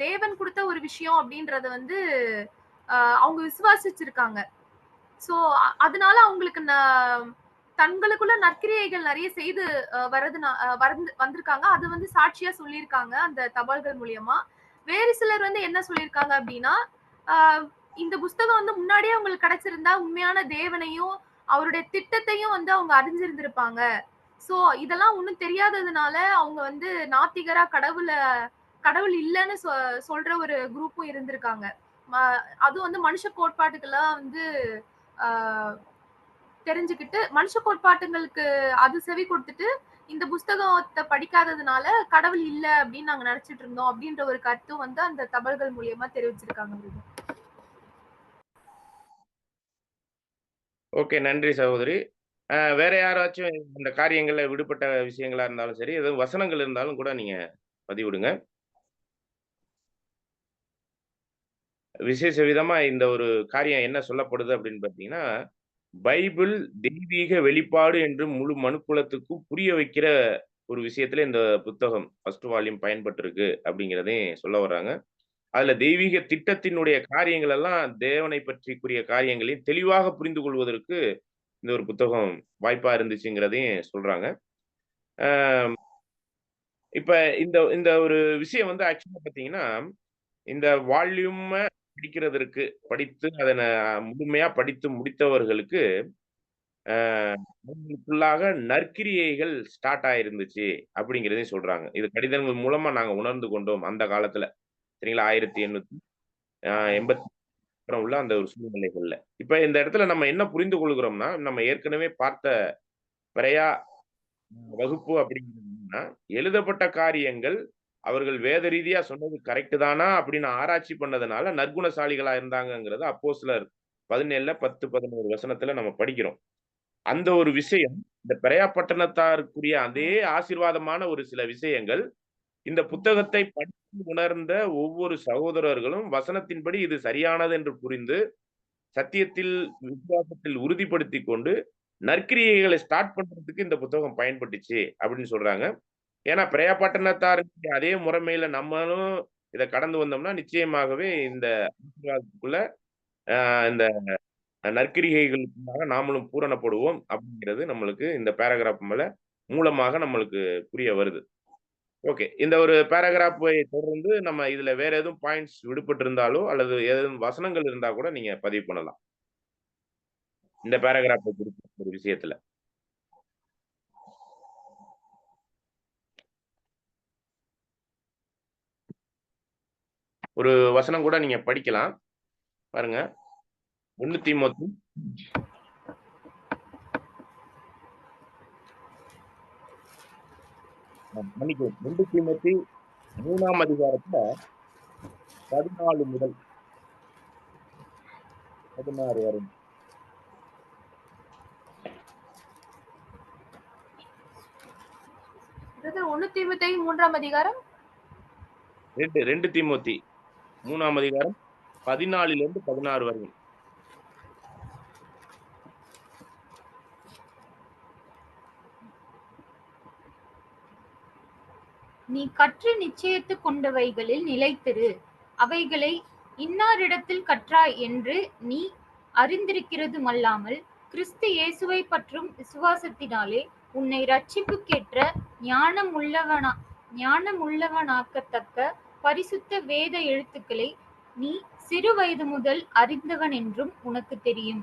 B: தேவன் கொடுத்த ஒரு விஷயம் அப்படின்றத வந்து அவங்க விசுவாசிச்சிருக்காங்க. சோ அதனால அவங்களுக்கு தங்களுக்குள்ள நற்கிரியைகள் நிறைய செய்து வந்திருக்காங்க. அது வந்து சாட்சியா சொல்லியிருக்காங்க அந்த தபால்கள் மூலியமா. வேறு சிலர் வந்து என்ன சொல்லியிருக்காங்க அப்படின்னா, இந்த புஸ்தகம் வந்து முன்னாடியே அவங்களுக்கு கிடைச்சிருந்தா உண்மையான தேவனையும் அவருடைய திட்டத்தையும் வந்து அவங்க அறிஞ்சிருந்திருப்பாங்க. சோ இதெல்லாம் ஒண்ணும் தெரியாததுனால அவங்க வந்து நாத்திகரா கடவுள் இல்லைன்னு சொல்ற ஒரு குரூப்பும் இருந்திருக்காங்க. அது வந்து மனுஷ கோட்பாட்டுக்கெல்லாம் வந்து தெரிஞ்சுக்கிட்டு மனுஷ கோட்பாட்டுங்களுக்கு அது செவி கொடுத்துட்டு இந்த புஸ்தகத்தை படிக்காததுனால கடவுள் இல்ல அப்படின்னு நாங்க நினைச்சிட்டு இருந்தோம் அப்படின்ற ஒரு கருத்தும் வந்து அந்த தபால்கள் மூலியமா தெரிவிச்சிருக்காங்க.
A: ஓகே, நன்றி சகோதரி. வேற யாராச்சும் இந்த காரியங்கள்ல விடுபட்ட விஷயங்களா இருந்தாலும் சரி, எதுவும் வசனங்கள் இருந்தாலும் கூட நீங்க பதிவிடுங்க. விசேஷ விதமா இந்த ஒரு காரியம் என்ன சொல்லப்படுது அப்படின்னு பார்த்தீங்கன்னா, பைபிள் தெய்வீக வெளிப்பாடு என்று முழு மனுக்குலத்துக்கும் புரிய வைக்கிற ஒரு விஷயத்துல இந்த புத்தகம் ஃபர்ஸ்ட் வால்யூம் பயன்பட்டிருக்கு அப்படிங்கிறதையும் சொல்ல வர்றாங்க. அதுல தெய்வீக திட்டத்தினுடைய காரியங்கள் எல்லாம் தேவனை பற்றிக்குரிய காரியங்களையும் தெளிவாக புரிந்து கொள்வதற்கு இந்த ஒரு புத்தகம் வாய்ப்பா இருந்துச்சுங்கிறதையும் சொல்றாங்க. இப்ப இந்த இந்த ஒரு விஷயம் வந்து ஆக்சுவலா பார்த்தீங்கன்னா, இந்த வால்யூம் படிக்கிறதற்கு படித்து அதனை முழுமையா படித்து முடித்தவர்களுக்கு அவங்களுக்குள்ளாக நற்கிரியைகள் ஸ்டார்ட் ஆயிருந்துச்சு அப்படிங்கிறதையும் சொல்றாங்க. இது கடிதங்கள் மூலமா நாங்க உணர்ந்து கொண்டோம் அந்த காலத்துல. சரிங்களா? 1880 அப்புறம் உள்ள அந்த ஒரு சூழ்நிலைகள்ல. இப்ப இந்த இடத்துல நம்ம என்ன புரிந்து கொள்கிறோம்னா, நம்ம ஏற்கனவே பார்த்த பிறையா வகுப்பு அப்படிங்கிறதுனா, எழுதப்பட்ட காரியங்கள் அவர்கள் வேத ரீதியா சொன்னது கரெக்ட் தானா அப்படின்னு ஆராய்ச்சி பண்ணதுனால நற்குணசாலிகளா இருந்தாங்கங்கிறத அப்போஸ்தலர் 17 10 11 வசனத்துல நம்ம படிக்கிறோம். அந்த ஒரு விஷயம் இந்த பெரையா பட்டணத்தாருக்குரிய அதே ஆசீர்வாதமான ஒரு சில விஷயங்கள் இந்த புத்தகத்தை படித்து உணர்ந்த ஒவ்வொரு சகோதரர்களும் வசனத்தின்படி இது சரியானது என்று புரிந்து சத்தியத்தில் விசுவாசத்தில் உறுதிப்படுத்தி கொண்டு நற்கிரியைகளை ஸ்டார்ட் பண்றதுக்கு இந்த புத்தகம் பயன்பட்டுச்சு அப்படின்னு சொல்றாங்க. ஏன்னா பெரையா பட்டணத்தாருக்கு அதே முறைமையில நம்மளும் இதை கடந்து வந்தோம்னா நிச்சயமாகவே இந்த ஆசீர்வாதத்துக்குள்ள இந்த நற்கிரிகைகளுக்காக நாமளும் பூரணப்படுவோம் அப்படிங்கிறது நம்மளுக்கு இந்த பேராகிராஃப் மேல மூலமாக நம்மளுக்கு புரிய வருது. ஓகே, இந்த ஒரு பேராகிராஃபை தொடர்ந்து நம்ம இதுல வேற எதுவும் பாயிண்ட்ஸ் விடுபட்டு இருந்தாலோ அல்லது ஏதும் வசனங்கள் இருந்தா கூட நீங்க பதிவு பண்ணலாம் இந்த பேராகிராஃபை குறித்த ஒரு விஷயத்துல. ஒரு வசனம் கூட நீங்க படிக்கலாம் பாருங்க. 1 தீமோத்தி 2 தீமோத்தி 3ஆம் அதிகாரத்துல 14 முதல் 16 வரை.
B: பிரதர் 1 தீமோத்தேயு 3ஆம் அதிகாரம்
A: 2 தீமோத்தி 3ஆம் அதிகாரம் 14 இருந்து 16 வரை.
C: நீ கற்று நிச்சயித்து கொண்டவைகளில் நிலைத்திரு. அவைகளை இன்னாரிடத்தில் கற்றாய் என்று நீ அறிந்திருக்கிறதுமல்லாமல் கிறிஸ்து இயேசுவை பற்றும் விசுவாசத்தினாலே உன்னை ரட்சிப்புக்கேற்ற ஞானமுள்ளவனாக்கத்தக்க பரிசுத்த வேத எழுத்துக்களை நீ சிறு வயது முதல் அறிந்தவன் என்றும் உனக்கு தெரியும்.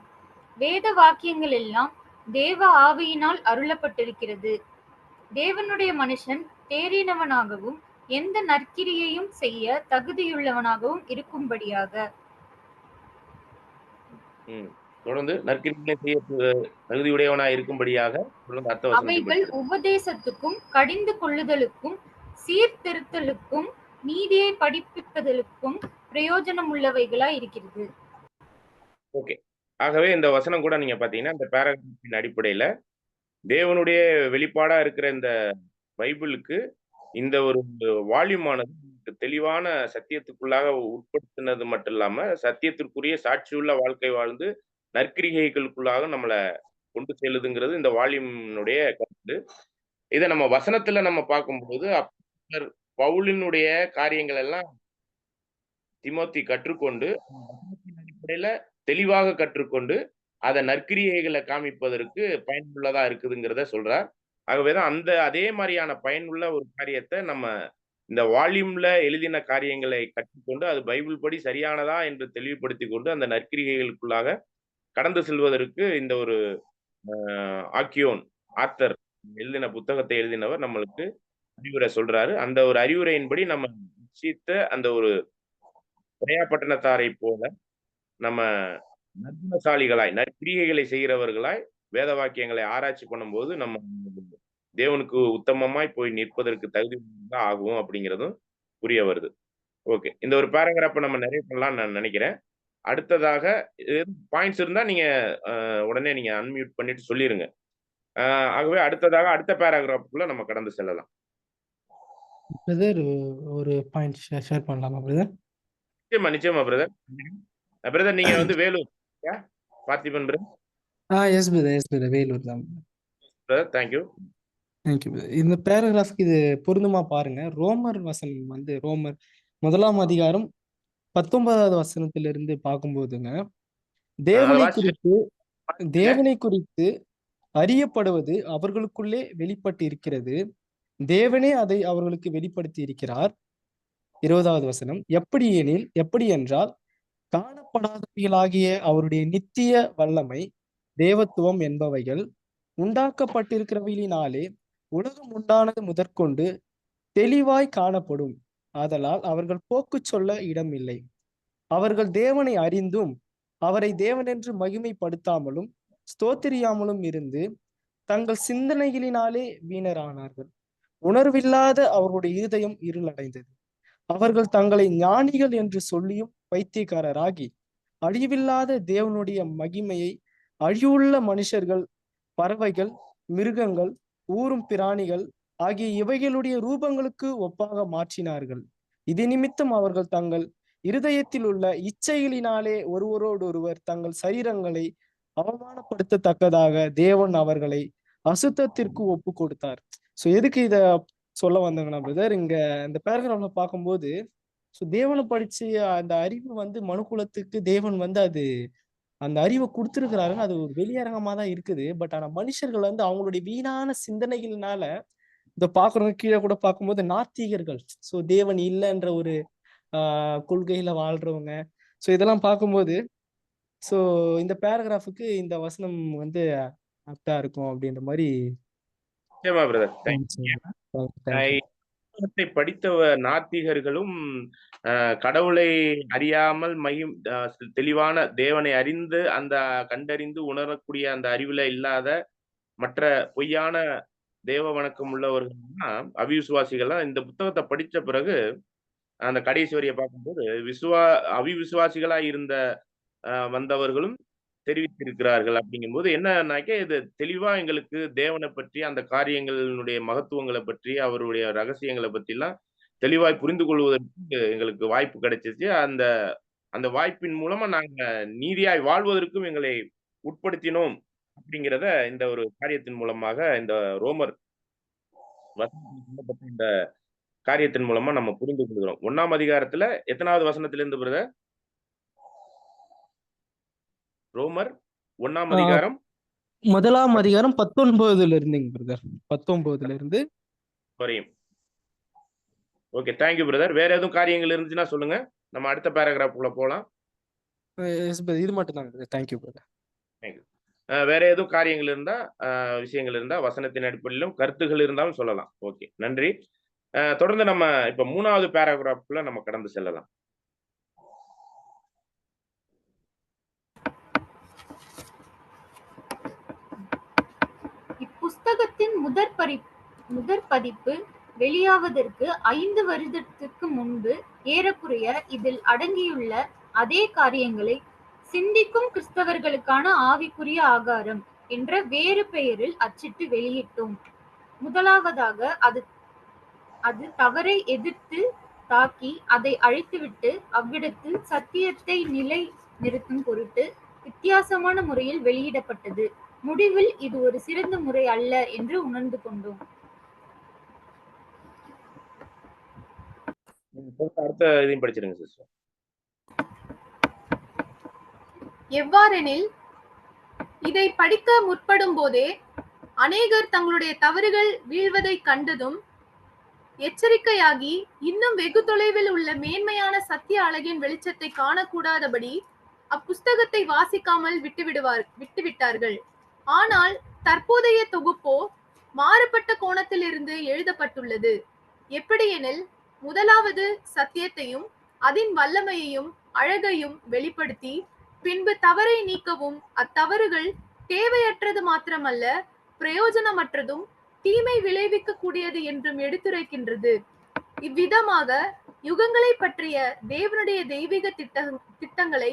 C: வேத வாக்கியங்கள் எல்லாம் தேவ ஆவியினால் அருளப்பட்டிருக்கிறது. தேவனுடைய மனுஷன் தேறினவனாகவும் எந்த நற்கிரியையும் செய்ய தகுதியுள்ளவனாகவும் இருக்கும்படியாக.
A: தொடர்ந்து நற்கிரிகளை செய்ய தகுதியுடையவனாய் இருக்கும்படியாக தொடர்ந்து அர்த்த வசனத்தை
C: அவைகள்
A: படிக்கிறேன்.
C: உபதேசத்துக்கும் கடிந்து கொள்ளுதலுக்கும் சீர்திருத்தலுக்கும் நீதியை படிப்பிப்பதற்கும் பிரயோஜனம் உள்ளவைகளாய் இருக்கிறது.
A: ஓகே. ஆகவே இந்த வசனம் கூட நீங்க பாத்தீங்கன்னா இந்த பேராகிராஃபின் அடிப்படையில தேவனுடைய வெளிப்பாடா இருக்கிற இந்த பைபிளுக்கு இந்த ஒரு வால்யூமானது தெளிவான சத்தியத்துக்குள்ளாக உட்படுத்தினது மட்டும் இல்லாம சத்தியத்திற்குரிய சாட்சியுள்ள வாழ்க்கை வாழ்ந்து நற்கிரிகைகளுக்குள்ளாக நம்மளை கொண்டு செல்லுதுங்கிறது இந்த வால்யூமினுடைய கருத்து. இதை நம்ம வசனத்துல நம்ம பார்க்கும்போது அப்போஸ்தலர் பவுலினுடைய காரியங்கள் எல்லாம் திமோத்தி கற்றுக்கொண்டு வசனத்தின் அடிப்படையில தெளிவாக கற்றுக்கொண்டு அதை நற்கிரியைகளை காமிப்பதற்கு பயனுள்ளதா இருக்குதுங்கிறத சொல்றார். ஆகவேதான் அந்த அதே மாதிரியான பயனுள்ள ஒரு காரியத்தை நம்ம இந்த வால்யூம்ல எழுதின காரியங்களை கற்றுக்கொண்டு அது பைபிள் படி சரியானதா என்று தெளிவுபடுத்தி கொண்டு அந்த நற்கிரிகைகளுக்குள்ளாக கடந்து செல்வதற்கு இந்த ஒரு ஆக்கியோன் ஆத்தர் எழுதின புத்தகத்தை எழுதினவர் நம்மளுக்கு அறிவுரை சொல்றாரு. அந்த ஒரு அறிவுரையின்படி நம்ம நிச்சயித்த அந்த ஒரு பட்டணத்தாரை போல நம்ம நற்குணசாலிகளாய் நற்கிரிகைகளை செய்கிறவர்களாய் வேத வாக்கியங்களை ஆராய்ச்சி பண்ணும்போது நம்ம தேவனுக்கு உத்தமமாய் போய் நிற்பதற்கு தகுதி ஆகும் அப்படிங்கிறதும் புரிய வருது. ஓகே, இந்த ஒரு பேராகிராஃபை நம்ம நிறைய பண்ணலாம்னு நான் நினைக்கிறேன். அடுத்ததாக பாயிண்ட்ஸ் இருந்தா நீங்க உடனே நீங்க அன்மியூட் பண்ணிட்டு சொல்லிருங்க. ஆகவே அடுத்ததாக அடுத்த பேராகிராஃபுக்குள்ள நம்ம கடந்து செல்லலாம்.
E: பிரதர் ஒரு பாயிண்ட் ஷேர் பண்ணலாமா பிரதர்?
A: நிச்சயமா பிரதர். பிரதர் நீங்க வந்து Vellore Parthiban brother?
E: Yes brother Vellore தான்
A: பிரதர். தேங்க்யூ.
E: இந்த பேராகிராஃப்க்கு இது பொருந்துமா பாருங்க. ரோமர் வசனம் வந்து ரோமர் 1ஆம் அதிகாரம் 19வது வசனத்திலிருந்து பார்க்கும்போதுங்க, தேவனை குறித்து அறியப்படுவது அவர்களுக்குள்ளே வெளிப்பட்டு இருக்கிறது. தேவனே அதை அவர்களுக்கு வெளிப்படுத்தி இருக்கிறார். 20வது வசனம், எப்படி என்றால் காணப்படாதவைகளாகிய அவருடைய நித்திய வல்லமை தேவத்துவம் என்பவைகள் உண்டாக்கப்பட்டிருக்கிறவைகளினாலே உலகம் உண்டானது முதற்கொண்டு தெளிவாய் காணப்படும். ஆதலால் அவர்கள் போக்கு சொல்ல இடமில்லை. அவர்கள் தேவனை அறிந்தும் அவரை தேவனென்று மகிமைப்படுத்தாமலும் ஸ்தோத்திரியாமலும் இருந்து தங்கள் சிந்தனைகளினாலே வீணரானார்கள். உணர்வில்லாத அவர்களுடைய இருதயம் இருளடைந்தது. அவர்கள் தங்களை ஞானிகள் என்று சொல்லியும் பைத்தியக்காரராகி அழிவில்லாத தேவனுடைய மகிமையை அழிவுள்ள மனுஷர்கள், பறவைகள், மிருகங்கள், ஊரும் பிராணிகள் ஆகிய இவைகளுடைய ரூபங்களுக்கு ஒப்பாக மாற்றினார்கள். இது நிமித்தம் அவர்கள் தங்கள் இருதயத்தில் உள்ள இச்சைகளினாலே ஒருவரோடொருவர் தங்கள் சரீரங்களை அவமானப்படுத்தத்தக்கதாக தேவன் அவர்களை அசுத்தத்திற்கு ஒப்பு கொடுத்தார். ஸோ எதுக்கு இத சொல்ல வந்தாங்கன்னா பிரதர், இங்க இந்த பேராகிராஃப்ல பார்க்கும்போது தேவனை படிச்சு அந்த அறிவு வந்து மனுக்குலத்துக்கு தேவன் வந்து அது அந்த அறிவை கொடுத்துருக்கிறாருன்னு அது ஒரு வெளியரங்கமா தான் இருக்குது. பட் ஆனா மனுஷர்கள் வந்து அவங்களுடைய வீணான சிந்தனைகளினால இதை பாக்குறவங்க கீழே கூட பார்க்கும்போது நாத்திகர்கள், ஸோ தேவன் இல்லைன்ற ஒரு கொள்கையில வாழ்றவங்க, ஸோ இதெல்லாம் பார்க்கும்போது ஸோ இந்த பேராகிராஃபுக்கு இந்த வசனம் வந்து ஆப்டா இருக்கும் அப்படின்ற மாதிரி.
A: படித்த நாத்திகர்களும் கடவுளை அறியாமல் தெளிவான தேவனை அறிந்து அந்த கண்டறிந்து உணரக்கூடிய அந்த அறிவுல இல்லாத மற்ற பொய்யான தேவ வணக்கம் உள்ளவர்கள்னா அவிசுவாசிகள்லாம் இந்த புத்தகத்தை படித்த பிறகு அந்த கடைசி வரியை பார்க்கும்போது அவிசுவாசிகளா இருந்த வந்தவர்களும் தெரிவித்திருக்கிறார்கள். அப்படிங்கும்போது என்னன்னாக்க இது தெளிவா எங்களுக்கு தேவனை பற்றி அந்த காரியங்களுடைய மகத்துவங்களை பற்றி அவருடைய ரகசியங்களை பற்றி எல்லாம் தெளிவாய் புரிந்து கொள்வதற்கு எங்களுக்கு வாய்ப்பு கிடைச்சிச்சு. அந்த வாய்ப்பின் மூலமா நாங்க நீதியாய் வாழ்வதற்கும் எங்களை உட்படுத்தினோம் அப்படிங்கிறத இந்த ஒரு காரியத்தின் மூலமாக இந்த ரோமர் வசனப்பட்ட இந்த காரியத்தின் மூலமா நம்ம புரிந்து கொள்கிறோம். 1ஆம் அதிகாரத்துல எத்தனாவது வசனத்திலிருந்து பிரதர்? ரோமர் 1ஆம் அதிகாரம்
E: முதலாம் அதிகாரம் 19 இருந்துங்க பிரதர். 19
A: வரையும். Okay, thank you brother. வேற எதுவும் காரியங்கள் இருந்துச்சுன்னா சொல்லுங்க, நம்ம அடுத்த பேராகிராஃப்குள்ள போகலாம்.
E: இது மட்டும் தாங்க. Thank you brother.
A: தேங்க்யூ. வேற எதுவும் காரியங்கள் இருந்தா, விஷயங்கள் இருந்தா, வசனத்தின் அடிப்படையிலும் கருத்துகள் இருந்தாலும் சொல்லலாம். ஓகே, நன்றி. தொடர்ந்து நம்ம இப்ப 3வது பேராகிராஃப்குள்ள நம்ம கடந்து செல்லலாம்.
C: இப்புஸ்தகத்தின் முதற் பதிப்பு வெளியாவதற்கு 5 வருடத்திற்கு முன்பு ஏறக்குறைய இதில் அடங்கியுள்ள அதே காரியங்களை சிந்திக்கும் கிறிஸ்தவர்களுக்கான ஆவிக்குரிய ஆகாரம் என்ற வேறு பெயரில் அச்சிட்டு வெளியிட்டோம். முதலாவதாக அது தவறை எதிர்த்து தாக்கி அதை அழித்துவிட்டு அவ்விடத்தில் சத்தியத்தை நிலை நிறுத்தும் பொருட்டு வித்தியாசமான முறையில் வெளியிடப்பட்டது. முடிவில் இது ஒரு சிறந்த முறை அல்ல என்று உணர்ந்து கொண்டோம்.
A: அடுத்த இதையும் படிச்சிருங்க சிஸ்டர்.
B: எவ்வாறெனில், இதை படிக்க முற்படும் போதே அநேகர் தங்களுடைய தவறுகள் வீழ்வதை கண்டதும் எச்சரிக்கையாகி இன்னும் வெகு தொலைவில் உள்ள மேன்மையான சத்திய அழகின் வெளிச்சத்தை காணக்கூடாதபடி அப்புஸ்தகத்தை வாசிக்காமல் விட்டுவிட்டார்கள். ஆனால் தற்போதைய தொகுப்போ மாறுபட்ட கோணத்தில் இருந்து எழுதப்பட்டுள்ளது. எப்படியெனில், முதலாவது சத்தியத்தையும் அதன் வல்லமையையும் அழகையும் வெளிப்படுத்தி பின்பு தவறை நீக்கவும் அத்தவறுகள் தேவையற்றது மாத்திரமல்ல பிரயோஜனமற்றதும் தீமை விளைவிக்க கூடியது என்றும் எடுத்துரைக்கின்றது. இவ்விதமாக யுகங்களை பற்றிய தேவனுடைய தெய்வீக திட்டங்களை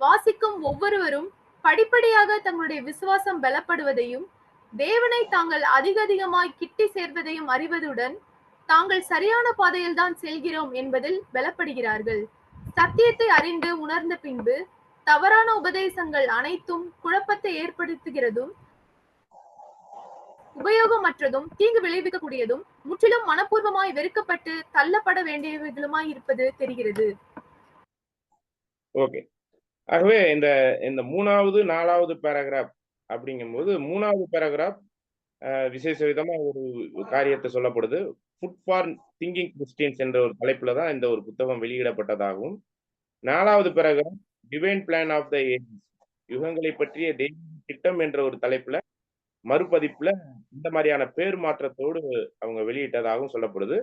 B: வாசிக்கும் ஒவ்வொருவரும் படிப்படியாக தங்களுடைய விசுவாசம் பலப்படுவதையும் தேவனை தாங்கள் அதிகமாய் கிட்டி சேர்வதையும் அறிவதுடன் தாங்கள் சரியான பாதையில் தான் செல்கிறோம் என்பதில் பலப்படுகிறார்கள். சத்தியத்தை அறிந்து உணர்ந்த பின்பு தவறான உபதேசங்கள் அனைத்தும் குழப்பத்தை ஏற்படுத்துகிறதும் உபயோகமற்றதும் தீங்கு விளைவிக்கக்கூடியதும் முற்றிலும் மனப்பூர்வமாய் வெறுக்கப்பட்டு தள்ளப்பட வேண்டியவர்களுமாய் இருப்பது தெரிகிறது.
A: ஓகே, ஆகவே இந்த 3வது 4வது பேராகிராஃப் அப்படிங்கும்போது 3வது பேராகிராஃப் விசேஷ விதமா ஒரு காரியத்தை சொல்லப்படுது. ஃபுட் ஃபார் திங்கிங் கிறிஸ்டியன்ஸ் என்ற ஒரு தலைப்புல தான் இந்த ஒரு புத்தகம் வெளியிடப்பட்டதாகவும், 4வது paragraph divine plan of the ages, யுகங்களை பற்றிய தெய்வீக திட்டம் என்ற ஒரு தலைப்புல மறுபதிப்புல இந்த மாதிரியான பேர் மாற்றத்தோடு அவங்க வெளியிட்டதாகவும் சொல்லப்படுது.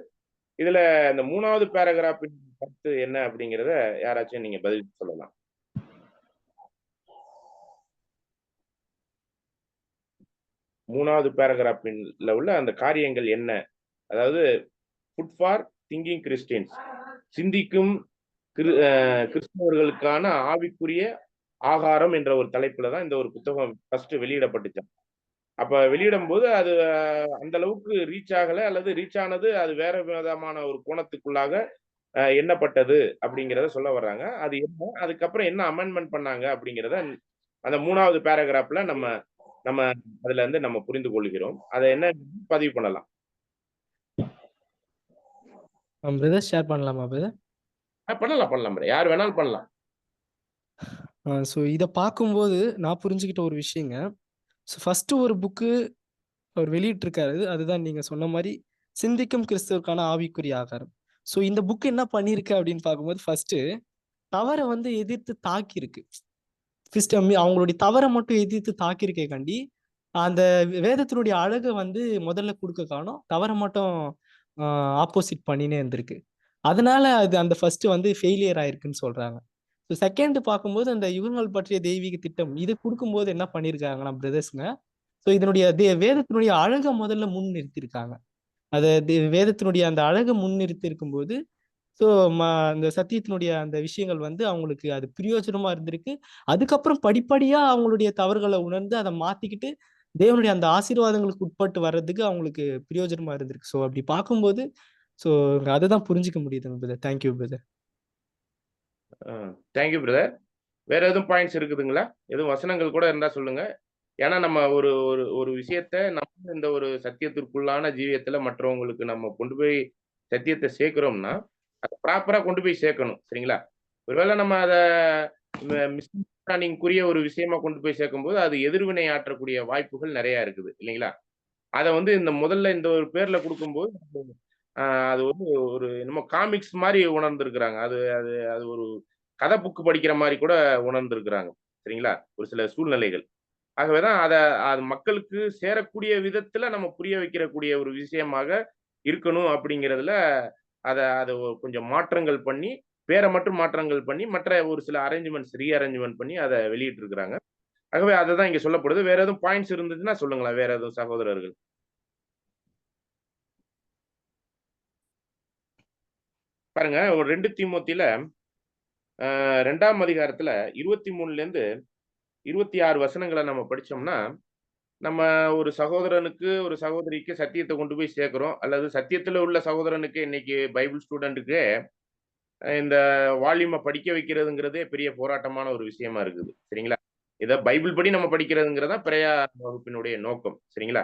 A: இதுல இந்த 3வது பேராகிராஃபின் கருத்து என்ன அப்படிங்கிறத யாராச்சும் நீங்க பதில் சொல்லலாம். மூணாவது பேராகிராஃபின்ல உள்ள அந்த காரியங்கள் என்ன? அதாவது ஃபுட் ஃபார் திங்கிங் கிறிஸ்டியன்ஸ், சிந்திக்கும் கிறிஸ்தவர்களுக்கான ஆவிக்குரிய ஆகாரம் என்ற ஒரு தலைப்புல தான் இந்த ஒரு புத்தகம் ஃபர்ஸ்ட் வெளியிடப்பட்டுச்சு. அப்ப வெளியிடும் போது அது அந்த அளவுக்கு ரீச் ஆகல, அல்லது ரீச் ஆனது அது வேற விதமான ஒரு கோணத்துக்குள்ளாக எண்ணப்பட்டது அப்படிங்கிறத சொல்ல வர்றாங்க. அது என்ன, அதுக்கப்புறம் என்ன அமெண்ட்மெண்ட் பண்ணாங்க அப்படிங்கிறத அந்த 3வது பேராகிராஃப்ல நம்ம அதுல இருந்து நம்ம புரிந்து கொள்கிறோம். அதை என்ன பதிவு பண்ணலாம்.
E: பிரதர் ஷேர் பண்ணலாமா பிரதர்?
A: பண்ணலாம் யார் வேணாலும் பண்ணலாம்.
E: ஸோ இதை பார்க்கும்போது நான் புரிஞ்சுக்கிட்ட ஒரு விஷயங்க. ஸோ ஃபர்ஸ்ட் ஒரு புக்கு அவர் வெளியிட்டிருக்காரு, அதுதான் நீங்க சொன்ன மாதிரி சிந்திக்கும் கிறிஸ்துவுக்கான ஆவிக்குரிய ஆகாரம். ஸோ இந்த புக் என்ன பண்ணிருக்கு அப்படின்னு பார்க்கும்போது ஃபர்ஸ்ட் தவறை வந்து எதிர்த்து தாக்கியிருக்கு. அவங்களுடைய தவறை மட்டும் எதிர்த்து தாக்கியிருக்கே கண்டி அந்த வேதத்தினுடைய அழகை வந்து முதல்ல கொடுக்க காணும், தவறை மட்டும் ஆப்போசிட் பண்ணினே இருந்திருக்கு. அதனால அது அந்த ஃபர்ஸ்ட் வந்து ஃபெயிலியர் ஆயிருக்குன்னு சொல்றாங்க. ஸோ செகண்ட் பார்க்கும்போது அந்த யுகங்கள் பற்றிய தெய்வீக திட்டம் இது கொடுக்கும்போது என்ன பண்ணியிருக்காங்கன்னா பிரதர்ஸ்ங்க, ஸோ இதனுடைய வேதத்தினுடைய அழகை முதல்ல முன் நிறுத்தியிருக்காங்க. அதை வேதத்தினுடைய அந்த அழகை முன்னிறுத்தி இருக்கும்போது ஸோ அந்த சத்தியத்தினுடைய அந்த விஷயங்கள் வந்து அவங்களுக்கு அது பிரயோஜனமா இருந்திருக்கு. அதுக்கப்புறம் படிப்படியா அவங்களுடைய தவறுகளை உணர்ந்து அதை மாத்திக்கிட்டு தேவனுடைய அந்த ஆசீர்வாதங்களுக்கு உட்பட்டு வர்றதுக்கு அவங்களுக்கு பிரயோஜனமா இருந்திருக்கு. ஸோ அப்படி பார்க்கும்போது ஸோ அதுதான் புரிஞ்சுக்க முடியுதுங்க brother. Thank you brother.
A: Thank you brother. வேற எதுவும் பாயிண்ட்ஸ் இருக்குதுங்களா? எதுவும் வசனங்கள் கூட இருந்தா சொல்லுங்க. ஏன்னா நம்ம ஒரு ஒரு ஒரு விஷயத்த நம்ம இந்த ஒரு சத்தியத்திற்குள்ளான ஜீவியத்துல மற்றவங்களுக்கு நம்ம கொண்டு போய் சத்தியத்தை சேர்க்கிறோம்னா அதை ப்ராப்பரா கொண்டு போய் சேர்க்கணும். சரிங்களா? ஒருவேளை நம்ம அதை மிஸ் அண்டர்ஸ்டாண்டிங்குரிய ஒரு விஷயமா கொண்டு போய் சேர்க்கும்போது அது எதிர்வினை ஆற்றக்கூடிய வாய்ப்புகள் நிறைய இருக்குது இல்லைங்களா? அதை வந்து இந்த முதல்ல இந்த ஒரு பேர்ல கொடுக்கும்போது அது வந்து ஒரு என்னமோ காமிக்ஸ் மாதிரி உணர்ந்திருக்கிறாங்க. அது அது அது ஒரு கதை புக்கு படிக்கிற மாதிரி கூட உணர்ந்திருக்கிறாங்க. சரிங்களா? ஒரு சில சூழ்நிலைகள். ஆகவேதான் அது மக்களுக்கு சேரக்கூடிய விதத்துல நம்ம புரிய வைக்கிறக்கூடிய ஒரு விஷயமாக இருக்கணும் அப்படிங்கிறதுல அத கொஞ்சம் மாற்றங்கள் பண்ணி, பேரை மட்டும் மாற்றங்கள் பண்ணி, மற்ற ஒரு சில ரீஅரேஞ்ச்மென்ட் பண்ணி அத வெளியிட்டு இருக்கிறாங்க. ஆகவே அதுதான் இங்க சொல்லப்படுது. வேற எதுவும் பாயிண்ட்ஸ் இருந்ததுன்னா சொல்லுங்களேன். வேற எதுவும் சகோதரர்கள். பாருங்க ஒரு 2 தீமோத்தில 2ஆம் அதிகாரத்துல 23லேருந்து 26 வசனங்கள நம்ம படிச்சோம்னா, நம்ம ஒரு சகோதரனுக்கு, ஒரு சகோதரிக்கு சத்தியத்த கொண்டு போய் சேர்க்கிறோம். அல்லது சத்தியத்துல உள்ள சகோதரனுக்கு இன்னைக்கு பைபிள் ஸ்டூடண்ட்டுக்கு இந்த வால்யூம படிக்க வைக்கிறதுங்கிறதே பெரிய போராட்டமான ஒரு விஷயமா இருக்குது. சரிங்களா? இத பைபிள் படி நம்ம படிக்கிறதுங்கிறது தான் பிரயா வகுப்பினுடைய நோக்கம். சரிங்களா?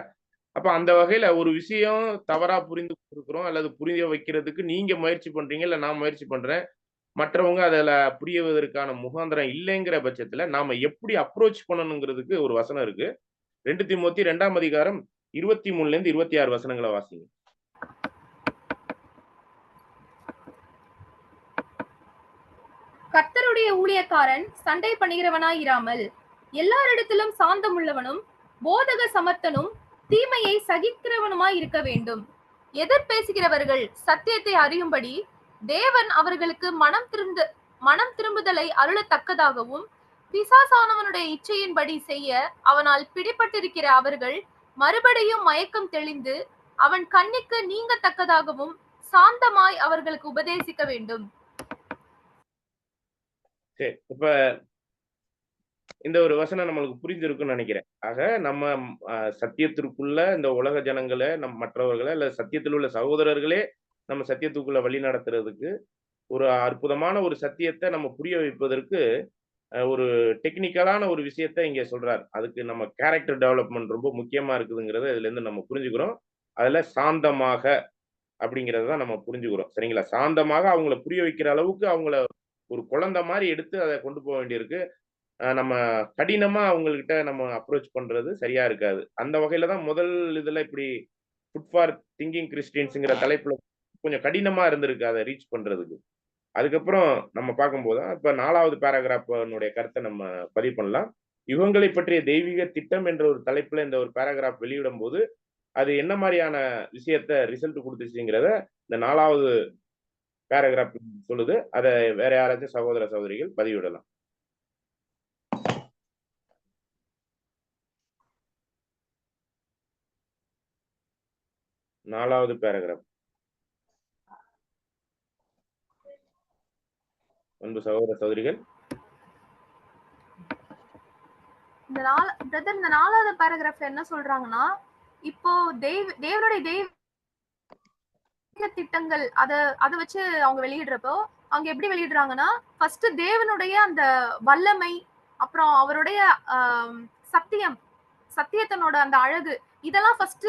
A: அப்ப அந்த வகையில ஒரு விஷயம் தவறா புரிந்து கொண்டிருக்கிறோம் அல்லது புரிய வைக்கிறதுக்கு நீங்க முயற்சி பண்றீங்க, இல்ல நான் முயற்சி பண்றேன். மற்றவங்க அதுல புரிவதற்கான முகாந்திரம் இல்லைங்கிற பட்சத்துல நாம எப்படி அப்ரோச் பண்ணணுங்கிறதுக்கு ஒரு வசனம் இருக்கு. 2 தீமோத்தி 2ஆம் அதிகாரம் 23லேருந்து 26 வசனங்கள வாசிங்க.
B: கர்த்தருடைய ஊழியக்காரன் சண்டை பண்ணுகிறவனாய் இராமல் எல்லாரிடத்திலும் சாந்தம் உள்ளவனும் போதக சமர்த்தனும் தீமையை சகிக்கிறவனுமாய் இருக்க வேண்டும். எதிர் பேசுகிறவர்கள் சத்தியத்தை அறியும்படி தேவன் அவர்களுக்கு மனம் திரும்புதலை அருளத்தக்கதாகவும் பிசாசானவனுடைய இச்சையின்படி செய்ய அவனால் பிடிபட்டிருக்கிற அவர்கள் மறுபடியும் மயக்கம் தெளிந்து அவன் கண்ணிக்கு நீங்கத்தக்கதாகவும் சாந்தமாய் அவர்களுக்கு உபதேசிக்க வேண்டும்.
A: சரி. இப்ப இந்த ஒரு வசனம் நம்மளுக்கு புரிஞ்சிருக்கும்னு நினைக்கிறேன். ஆக நம்ம சத்தியத்திற்குள்ள இந்த உலக ஜனங்கள, மற்றவர்கள இல்ல சத்தியத்தில் உள்ள சகோதரர்களே நம்ம சத்தியத்துக்குள்ள வழி நடத்துறதுக்கு ஒரு அற்புதமான ஒரு சத்தியத்த நம்ம புரிய வைப்பதற்கு ஒரு டெக்னிக்கலான ஒரு விஷயத்த இங்க சொல்றார். அதுக்கு நம்ம கேரக்டர் டெவலப்மென்ட் ரொம்ப முக்கியமா இருக்குதுங்கிறத இதுலேருந்து நம்ம புரிஞ்சுக்கிறோம். அதுல சாந்தமாக அப்படிங்கிறத தான் நம்ம புரிஞ்சுக்கிறோம். சரிங்களா? சாந்தமாக அவங்கள புரிய வைக்கிற அளவுக்கு அவங்கள ஒரு குழந்தை மாரி எடுத்து அத கொண்டு போக வேண்டியிருக்கு. நம்ம கடினமா அவங்ககிட்ட நம்ம அப்ரோச் பண்றது சரியா இருக்காது. அந்த வகையில தான் முதல் இதுல இப்படி ஃபுட் ஃபார் திங்கிங் கிறிஸ்டியன்ஸ்ங்கிற தலைப்புல கொஞ்சம் கடினமா இருந்திருக்கு அத ரீச் பண்றதுக்கு. அதுக்கப்புறம் நம்ம பார்க்கும்போது தான் இப்ப 4வது பேராகிராஃப்னுடைய கருத்தை நம்ம பதிவு பண்ணலாம். யுகங்களை பற்றிய தெய்வீக திட்டம் என்ற ஒரு தலைப்புல இந்த ஒரு பேராகிராஃப் வெளியிடும்போது, அது என்ன மாரியான விஷயத்த ரிசல்ட் குடுத்துச்சுங்கிறத இந்த 4வது பேராகிராஃப் சொல்லுது. அத வேற யாராச்சும் சகோதர, சகோதரிகள் பதிவிடலாம். 4வது பேராகிராஃப். அன்பு சகோதர, சகோதரிகள்.
B: இந்த 4வது பேராகிராஃப்ல என்ன சொல்றாங்கன்னா, இப்போ தேவனுடைய தெய்வீக திட்டங்கள் அத வச்சு அவங்க வெளியிடுறப்போ அவங்க எப்படி வெளியிடுறாங்கன்னா, ஃபர்ஸ்ட் தேவனுடைய அந்த வல்லமை, அப்புறம் அவருடைய சத்தியத்தனோட அந்த அழகு, இதெல்லாம் ஃபர்ஸ்ட்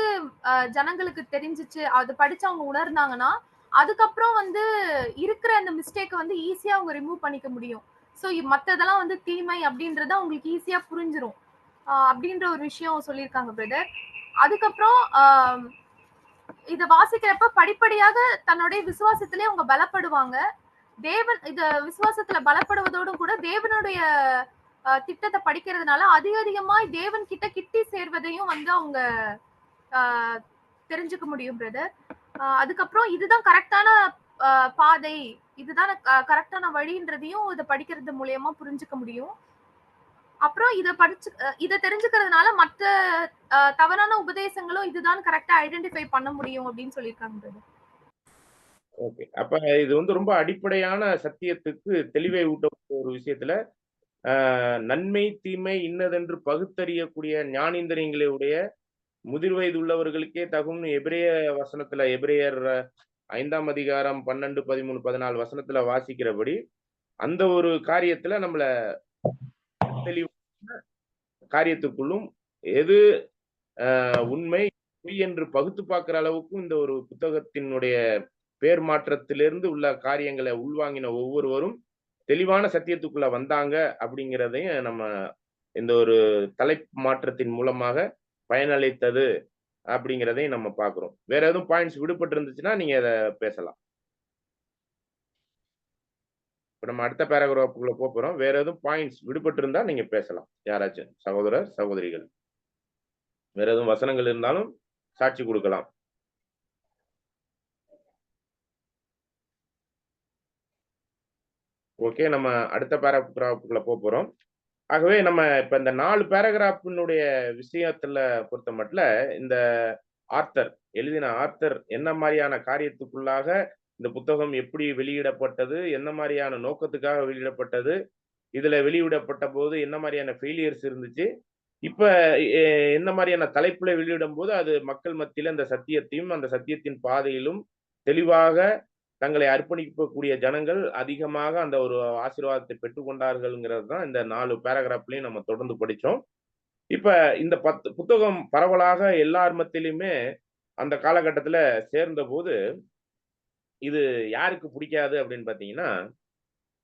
B: ஜனங்களுக்கு தெரிஞ்சிச்சு. அது படிச்சு அவங்க உணர்ந்தாங்கன்னா, அதுக்கப்புறம் வந்து இருக்கிற அந்த மிஸ்டேக்க வந்து ஈஸியா அவங்க ரிமூவ் பண்ணிக்க முடியும். சோ மத்ததெல்லாம் வந்து தீமை அப்படின்றத அவங்களுக்கு ஈஸியா புரிஞ்சிரும். அப்படின்ற ஒரு விஷயம் சொல்லியிருக்காங்க பிரதர். அதுக்கப்புறம் இத வாசிக்கிறப்ப படிப்படியாக தன்னுடைய விசுவாசத்திலே அவங்க பலப்படுவாங்க. தேவன் இத விசுவாசத்துல பலப்படுவதோடு கூட தேவனுடைய திட்டத்தை படிக்கிறதுனால அதிகமாய் தேவன் கிட்டி சேர்வதையும் வந்து அவங்க தெரிஞ்சுக்க முடியும் பிரதர். அதுக்கப்புறம் இதுதான் கரெக்டான பாதை, இதுதான் கரெக்டான வழின்றதையும் இத படிக்கிறது மூலியமா புரிஞ்சுக்க முடியும். அப்புறம் இத தெரிஞ்சுக்கிறதுனால மற்ற தவறான உபதேசங்களும் இதுதான் கரெக்டா ஐடென்டிஃபை பண்ண முடியும் அப்படின்னு சொல்லியிருக்காங்க பிரதர்.
A: ஓகே. அப்ப இது வந்து ரொம்ப அடிப்படையான சத்தியத்துக்கு தெளிவை ஊட்டக்கூடிய ஒரு விஷயத்துல நன்மை தீமை இன்னதென்று பகுத்தறியக்கூடிய ஞானேந்திரியங்களுடைய முதிர் வயது உள்ளவர்களுக்கே தகும்னு எபிரேயர் 5ஆம் அதிகாரம் 12, 13, 14 வசனத்துல வாசிக்கிறபடி அந்த ஒரு காரியத்துல நம்மள தெளிவான காரியத்துக்குள்ளும் எது உண்மை பொய் என்று பகுத்து பார்க்கிற அளவுக்கும் இந்த ஒரு புத்தகத்தினுடைய பேர் மாற்றத்திலிருந்து உள்ள காரியங்களை உள்வாங்கின ஒவ்வொருவரும் தெளிவான சத்தியத்துக்குள்ள வந்தாங்க அப்படிங்கிறதையும் நம்ம இந்த ஒரு தலைப்பு மாற்றத்தின் மூலமாக பயனளித்தது அப்படிங்கிறதையும் நம்ம பார்க்கிறோம். வேற எதுவும் பாயிண்ட்ஸ் விடுபட்டு இருந்துச்சுன்னா நீங்க அதை பேசலாம். இப்ப நம்ம அடுத்த பேராகிராஃப்குள்ள போறோம். வேற எதுவும் பாயிண்ட்ஸ் விடுபட்டு இருந்தா நீங்க பேசலாம். யாராச்சும் சகோதரர் சகோதரிகள் வேற எதுவும் வசனங்கள் இருந்தாலும் சாட்சி கொடுக்கலாம். ஓகே, நம்ம அடுத்த பேராகிராஃப்குள்ள போறோம். ஆகவே நம்ம இப்ப இந்த 4 பேராகிராஃபினுடைய விஷயத்துல பொறுத்த மட்டும் இந்த ஆர்த்தர் எழுதின ஆர்த்தர் என்ன மாதிரியான காரியத்துக்குள்ளாக இந்த புத்தகம் எப்படி வெளியிடப்பட்டது, என்ன மாதிரியான நோக்கத்துக்காக வெளியிடப்பட்டது, இதுல வெளியிடப்பட்ட போது என்ன மாதிரியான ஃபெயிலியர்ஸ் இருந்துச்சு, இப்ப என்ன மாதிரியான தலைப்புல வெளியிடும் போது அது மக்கள் மத்தியில அந்த சத்தியத்தையும் அந்த சத்தியத்தின் பாதையிலும் தெளிவாக தங்களை அர்ப்பணிக்கக்கூடிய ஜனங்கள் அதிகமாக அந்த ஒரு ஆசீர்வாதத்தை பெற்றுக்கொண்டார்கள்ங்கிறது தான் இந்த 4 பேராகிராஃப்லையும் நம்ம தொடர்ந்து படிச்சோம். இப்ப இந்த 10 புத்தகம் பரவலாக எல்லார் மத்தியிலுமே அந்த காலகட்டத்துல சேர்ந்த போது இது யாருக்கு பிடிக்காது அப்படின்னு பாத்தீங்கன்னா,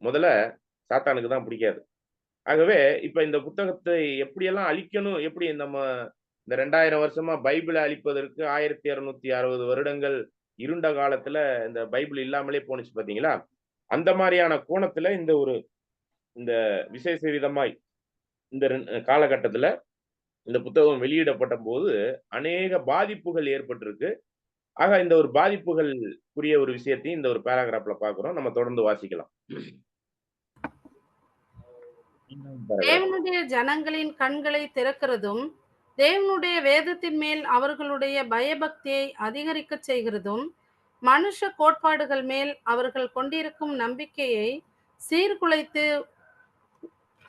A: முதல்ல சாத்தானுக்கு தான் பிடிக்காது. ஆகவே இப்ப இந்த புத்தகத்தை எப்படியெல்லாம் அழிக்கணும், எப்படி நம்ம இந்த 2000 வருஷமா பைபிளை அழிப்பதற்கு 1260 வருடங்கள் இருண்ட காலத்துல இந்த பைபிள் இல்லாமலே போனுச்சு பாத்தீங்களா? அந்த மாதிரியான கோணத்துல இந்த விசேஷ விதமாய் இந்த காலகட்டத்துல இந்த புத்தகம் வெளியிடப்பட்ட போது அநேக பாதிப்புகள் ஏற்பட்டிருக்கு. ஆக இந்த ஒரு பாதிப்புகளுக்குரிய ஒரு விஷயத்தையும் இந்த ஒரு பேராகிராஃப்ல பார்க்கிறோம். நம்ம தொடர்ந்து வாசிக்கலாம்.
F: தேவனுடைய ஜனங்களின் கண்களை திறக்கிறதும், தேவனுடைய வேதத்தின் மேல் அவர்களுடைய பயபக்தியை அதிகரிக்க செய்கிறதும், மனுஷ கோட்பாடுகள் மேல் அவர்கள் கொண்டிருக்கும் நம்பிக்கையை சீர்குலைத்து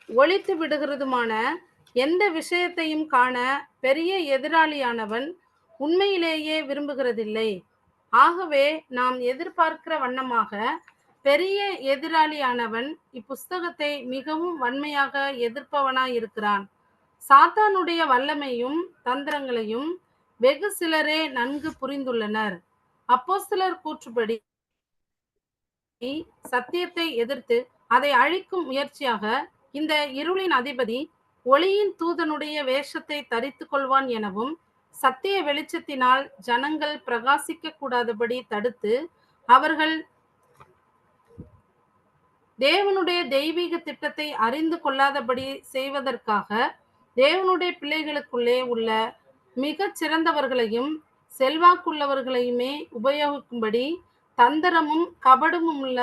F: ஒழித்து விடுகிறதுமான எந்த விஷயத்தையும் காண பெரிய எதிராளியானவன் உண்மையிலேயே விரும்புகிறதில்லை. ஆகவே நாம் எதிர்பார்க்கிற வண்ணமாக பெரிய எதிராளியானவன் இப்புஸ்தகத்தை மிகவும் வன்மையாக எதிர்ப்பவனாயிருக்கிறான். சாத்தானுடைய வல்லமையும் தந்திரங்களையும் வெகு சிலரே நன்கு புரிந்துள்ளனர். அப்போஸ்தலர் கூற்றுப்படி சத்தியத்தை எதிர்த்து அதை அழிக்கும் முயற்சியாக இந்த இருளின் அதிபதி ஒளியின் தூதனுடைய வேஷத்தை தரித்து கொள்வான் எனவும், சத்திய வெளிச்சத்தினால் ஜனங்கள் பிரகாசிக்க கூடாதபடி தடுத்து அவர்கள் தேவனுடைய தெய்வீக திட்டத்தை அறிந்து கொள்ளாதபடி செய்வதற்காக தேவனுடைய பிள்ளைகளுக்குள்ளே உள்ள மிக சிறந்தவர்களையும் செல்வாக்குள்ளவர்களையுமே உபயோகிக்கும்படி தந்திரமும் கபடமும் உள்ள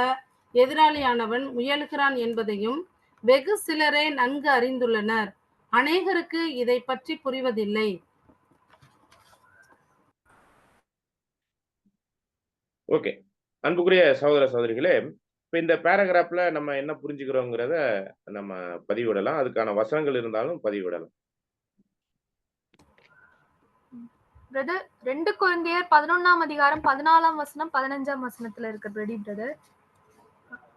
F: எதிராளியானவன் முயலுகிறான் என்பதையும் வெகு சிலரே நன்கு அறிந்துள்ளனர். அநேகருக்கு இதை பற்றி புரிவதில்லை.
A: ஓகே, அன்புக்குரிய சகோதர சகோதரிகளே, இப்ப இந்த பேராகிராஃப்ல நம்ம என்ன புரிஞ்சுக்கிறோங்கிறத நம்ம பதிவிடலாம். அதுக்கான வசனங்கள் இருந்தாலும் பதிவிடலாம்.
B: பிரதர் 2 கொரிந்தியர் 11ஆம் அதிகாரம் 14ஆம் வசனம் 15ஆம் வசனத்துல இருக்கு ரெடி பிரதர்.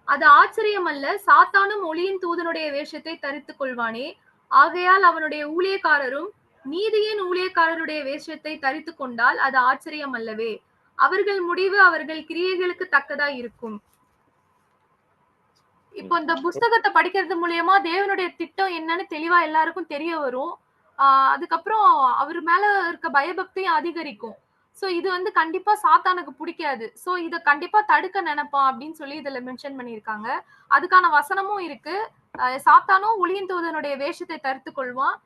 B: அது ஆச்சரியம் அல்ல, சாத்தானும் ஒளியின் தூதனுடைய வேஷத்தை தரித்துக் கொள்வானே, ஆகையால் அவனுடைய ஊழியக்காரரும் நீதியின் ஊழியக்காரருடைய வேஷத்தை தரித்து கொண்டால் அது ஆச்சரியம் அல்லவே. அவர்கள் முடிவு அவர்கள் கிரியைகளுக்கு தக்கதா இருக்கும். இப்போ இந்த புஸ்தகத்தை படிக்கிறது மூலியமா தேவனுடைய திட்டம் என்னன்னு தெளிவா எல்லாருக்கும் தெரிய வரும். அதுக்கப்புறம் அவர் மேல இருக்க பயபக்தியும் அதிகரிக்கும். சோ இது வந்து கண்டிப்பா சாத்தானுக்கு பிடிக்காது. சோ இத கண்டிப்பா தடுக்க நினைப்பான் அப்படின்னு சொல்லி இதுல மென்ஷன் பண்ணிருக்காங்க. அதுக்கான வசனமும் இருக்கு. சாத்தானும் ஒளியின் தூதனுடைய வேஷத்தை தரித்து கொள்வான்.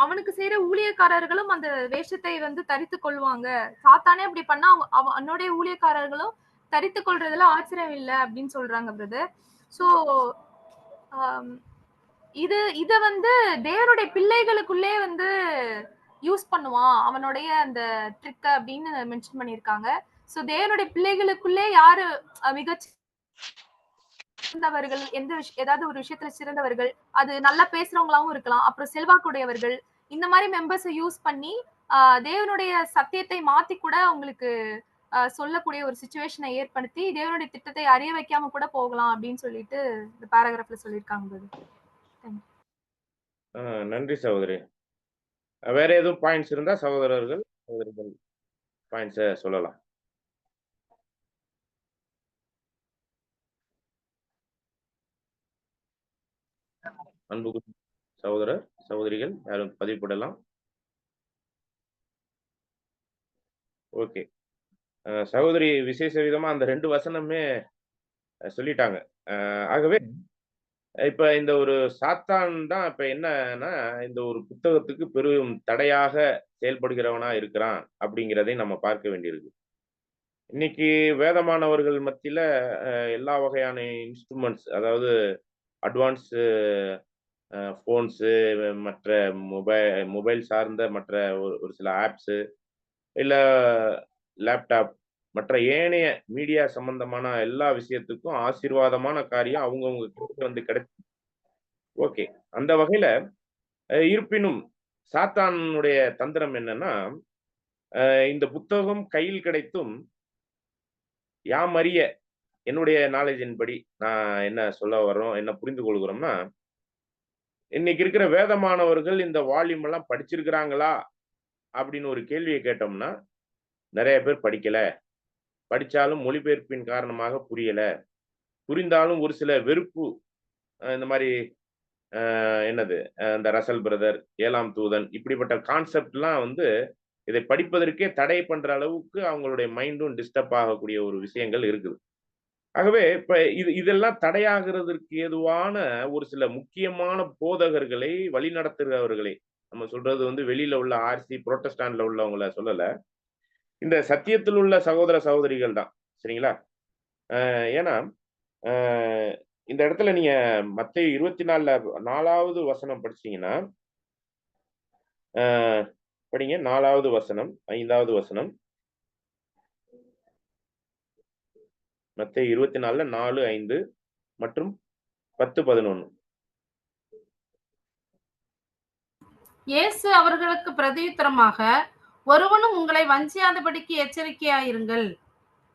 B: அவனுக்கு செய்யற ஊழியக்காரர்களும் அந்த வேஷத்தை வந்து தரித்து கொள்வாங்க. சாத்தானே அப்படி பண்ணா அவனுடைய ஊழியக்காரர்களும் தரித்து கொள்றதுல ஆச்சரியம் இல்லை அப்படின்னு சொல்றாங்க பிரதர். சோ இத வந்து தேவனுடைய பிள்ளைகளுக்குள்ளே வந்து யூஸ் பண்ணுவான் அவனுடைய அந்த ட்ரிக் அப்படின்னு மென்ஷன் பண்ணிருக்காங்க. சோ தேவனுடைய பிள்ளைகளுக்குள்ளே யாரு மிக சிறந்தவர்கள், ஏதாவது ஒரு விஷயத்துல சிறந்தவர்கள், அது நல்லா பேசுறவங்களாவும் இருக்கலாம், அப்புறம் செல்வாக்குடையவர்கள், இந்த மாதிரி மெம்பர்ஸை யூஸ் பண்ணி தேவனுடைய சத்தியத்தை மாத்தி கூட அவங்களுக்கு சொல்லக்கூடிய ஒரு சிச்சுவேஷனை ஏற்படுத்தி தேவனுடைய திட்டத்தை அறிய வைக்காம கூட போகலாம் அப்படின்னு சொல்லிட்டு இந்த பேராகிராஃப்ல சொல்லியிருக்காங்க.
A: நன்றி சகோதரி. வேற எதுவும் பாயிண்ட்ஸ் இருந்தா சகோதரர்கள் பாயிண்ட்ஸை சொல்லலாம். அன்பு சகோதரர் சகோதரிகள் யாரும் பதிவு போடலாம். ஓகே. சகோதரி விசேஷ விதமா அந்த 2 வசனமே சொல்லிட்டாங்க. ஆகவே இப்ப இந்த ஒரு சாத்தான் தான் இப்ப என்னன்னா, இந்த ஒரு புத்தகத்துக்கு பெரும் தடையாக செயல்படுகிறவனா இருக்கிறான் அப்படிங்கிறதை நம்ம பார்க்க வேண்டியிருக்கு. இன்னைக்கு வேதமானவர்கள் மத்தியில எல்லா வகையான இன்ஸ்ட்ருமெண்ட்ஸ், அதாவது அட்வான்ஸ் ஃபோன்ஸு, மற்ற மொபைல் சார்ந்த மற்ற ஒரு சில ஆப்ஸு, இல்ல லேப்டாப், மற்ற ஏனைய மீடியா சம்பந்தமான எல்லா விஷயத்துக்கும் ஆசீர்வாதமான காரியம் அவங்கவங்க கிட்ட வந்து கிடைச்சு. ஓகே. அந்த வகையில இருப்பினும் சாத்தானுடைய தந்திரம் என்னன்னா, இந்த புத்தகம் கையில் கிடைத்தும் யாம் அறிய என்னுடைய நாலேஜின் படி நான் என்ன சொல்ல வர்றோம், என்ன புரிந்து கொள்கிறோம்னா, இன்னைக்கு இருக்கிற வேதமானவர்கள் இந்த வால்யூம் எல்லாம் படிச்சிருக்கிறாங்களா அப்படின்னு ஒரு கேள்வியை கேட்டோம்னா, நிறைய பேர் படிக்கல. படிச்சாலும் மொழிபெயர்ப்பின் காரணமாக புரியல. புரிந்தாலும் ஒரு சில வெறுப்பு, இந்த மாதிரி என்னது இந்த ரசல் பிரதர், 7ஆம் தூதன் இப்படிப்பட்ட கான்செப்ட்லாம் வந்து இதை படிப்பதற்கே தடை பண்ற அளவுக்கு அவங்களுடைய மைண்டும் டிஸ்டர்ப் ஆகக்கூடிய ஒரு விஷயங்கள் இருக்குது. ஆகவே இப்ப இதெல்லாம் தடையாகிறதற்கு ஏதுவான ஒரு சில முக்கியமான போதகர்களை, வழிநடத்துகிறவர்களை, நம்ம சொல்றது வந்து வெளியில உள்ள ஆர்சி புரோட்டஸ்டான்ட்ல உள்ளவங்கள சொல்லல. இந்த சத்தியத்தில் உள்ள சகோதர சகோதரிகள் தான். சரிங்களா? ஏன்னா இந்த இடத்துல நீங்க மத்தேயு 24ல 4வது வசனம் படிச்சீங்கன்னா, படிங்க 4வது வசனம், 5வது வசனம். மத்தேயு 24ல 4, 5 மற்றும் 10, 11.
F: இயேசு அவர்களுக்கு பிரதியுத்தரமாக, ஒருவனும் உங்களை வஞ்சியாதபடிக்கு எச்சரிக்கையாயிருங்கள்.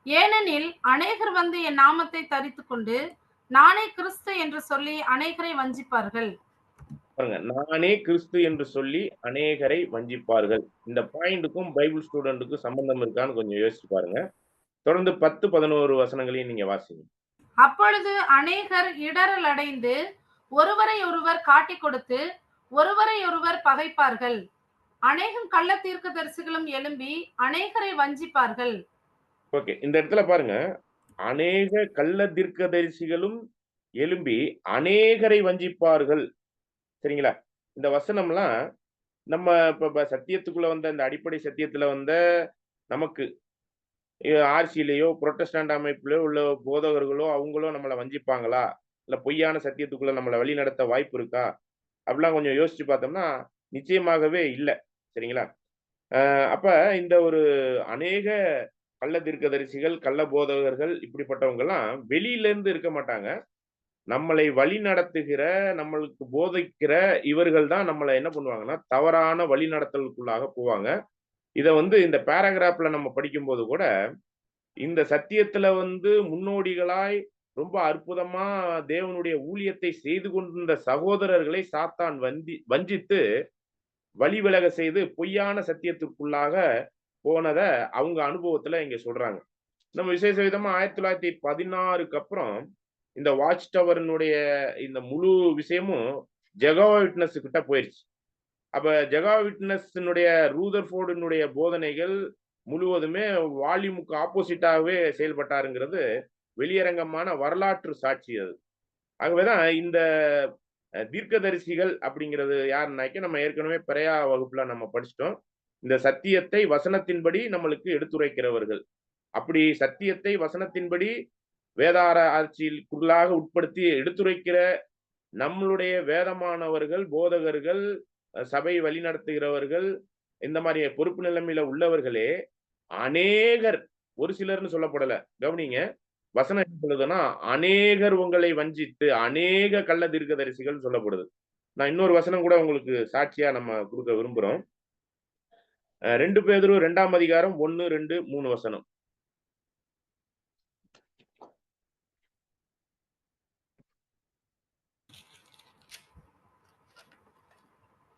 F: ஏனெனில் அநேகர் வந்து என் நாமத்தை தரித்துக் கொண்டு நானே கிறிஸ்து என்று சொல்லி அநேகரை வஞ்சிப்பார்கள்.
A: பாருங்க, நானே கிறிஸ்து என்று சொல்லி அநேகரை வஞ்சிப்பார்கள். இந்த பாயிண்ட்டுக்கும் பைபிள் ஸ்டூடெண்ட்டுக்கும் சம்பந்தம் இருக்கான்னு கொஞ்சம் யோசிச்சு பாருங்க. தொடர்ந்து 10, 11 வசனங்களையும் நீங்க வாசிங்க.
F: அப்பொழுது அநேகர் இடறல் அடைந்து ஒருவரை ஒருவர் காட்டிக் கொடுத்து ஒருவரை ஒருவர் பகைப்பார்கள். அநேகம் கள்ள தீர்க்கதரிசிகளும் எழும்பி அநேகரை வஞ்சிப்பார்கள்.
A: ஓகே. இந்த இடத்துல பாருங்க, அநேக கள்ள தீர்க்கதரிசிகளும் எழும்பி அநேகரை வஞ்சிப்பார்கள். சரிங்களா? இந்த வசனம்லாம் நம்ம இப்ப சத்தியத்துக்குள்ள வந்த இந்த அடிப்படை சத்தியத்துல வந்த நமக்கு ஆர்சியிலேயோ புரொட்டஸ்டாண்ட் அமைப்பிலோ உள்ள போதகர்களோ அவங்களோ நம்மளை வஞ்சிப்பாங்களா, இல்ல பொய்யான சத்தியத்துக்குள்ள நம்மளை வழி நடத்த வாய்ப்பு இருக்கா அப்படிலாம் கொஞ்சம் யோசிச்சு பார்த்தோம்னா நிச்சயமாகவே இல்லை. சரிங்களா? அப்ப இந்த ஒரு அநேக கள்ள தீர்க்கதரிசிகள், கள்ள போதகர்கள் இப்படிப்பட்டவங்க எல்லாம் வெளியில இருந்து இருக்க மாட்டாங்க. நம்மளை வழி நடத்துகிற, நம்மளுக்கு போதிக்கிற இவர்கள் தான் நம்மளை என்ன பண்ணுவாங்கன்னா தவறான வழி நடத்தலுக்குள்ளாக போவாங்க. இதை வந்து இந்த பேராகிராஃப்ல நம்ம படிக்கும்போது கூட இந்த சத்தியத்துல வந்து முன்னோடிகளாய் ரொம்ப அற்புதமா தேவனுடைய ஊழியத்தை செய்து கொண்டிருந்த சகோதரர்களை சாத்தான் வஞ்சித்து வழி விலக செய்து பொய்யான சத்தியத்திற்குள்ளாக போனதை அவங்க அனுபவத்துல இங்க சொல்றாங்க. நம்ம விசேஷ விதமா 1916க்கு அப்புறம் இந்த வாட்ச் டவரினுடைய இந்த முழு விஷயமும் ஜெகோவா விட்னஸ் கிட்ட போயிருச்சு. அப்ப ஜெகோவா விட்னஸினுடைய ரூதர்ஃபோர்டினுடைய போதனைகள் முழுவதுமே வால்யூமுக்கு ஆப்போசிட்டாகவே செயல்பட்டாருங்கிறது வெளியரங்கமான வரலாற்று சாட்சி அது. ஆகவேதான் இந்த தீர்க்கதரிசிகள் அப்படிங்கிறது யாருன்னாக்க நம்ம ஏற்கனவே பிறையா வகுப்புல நம்ம படிச்சிட்டோம். இந்த சத்தியத்தை வசனத்தின்படி நம்மளுக்கு எடுத்துரைக்கிறவர்கள். அப்படி சத்தியத்தை வசனத்தின்படி வேதார ஆட்சிக்குள்ளாக உட்படுத்தி எடுத்துரைக்கிற நம்மளுடைய வேதமானவர்கள், போதகர்கள், சபை வழிநடத்துகிறவர்கள், இந்த மாதிரி பொறுப்பு நிலைமையில உள்ளவர்களே அநேகர், ஒரு சிலர்னு சொல்லப்படல. கவனிங்க, வசனம் என்ன சொல்லுதுன்னா அநேகர் உங்களை வஞ்சித்து அநேக கள்ள தீர்க்கதரிசிகள் சொல்லப்படுது. நான் இன்னொரு வசனம் கூட உங்களுக்கு சாட்சியா நம்ம கொடுக்க விரும்புறோம். 2 பேதுரு 2ஆம் அதிகாரம் 1, 2, 3 வசனம்.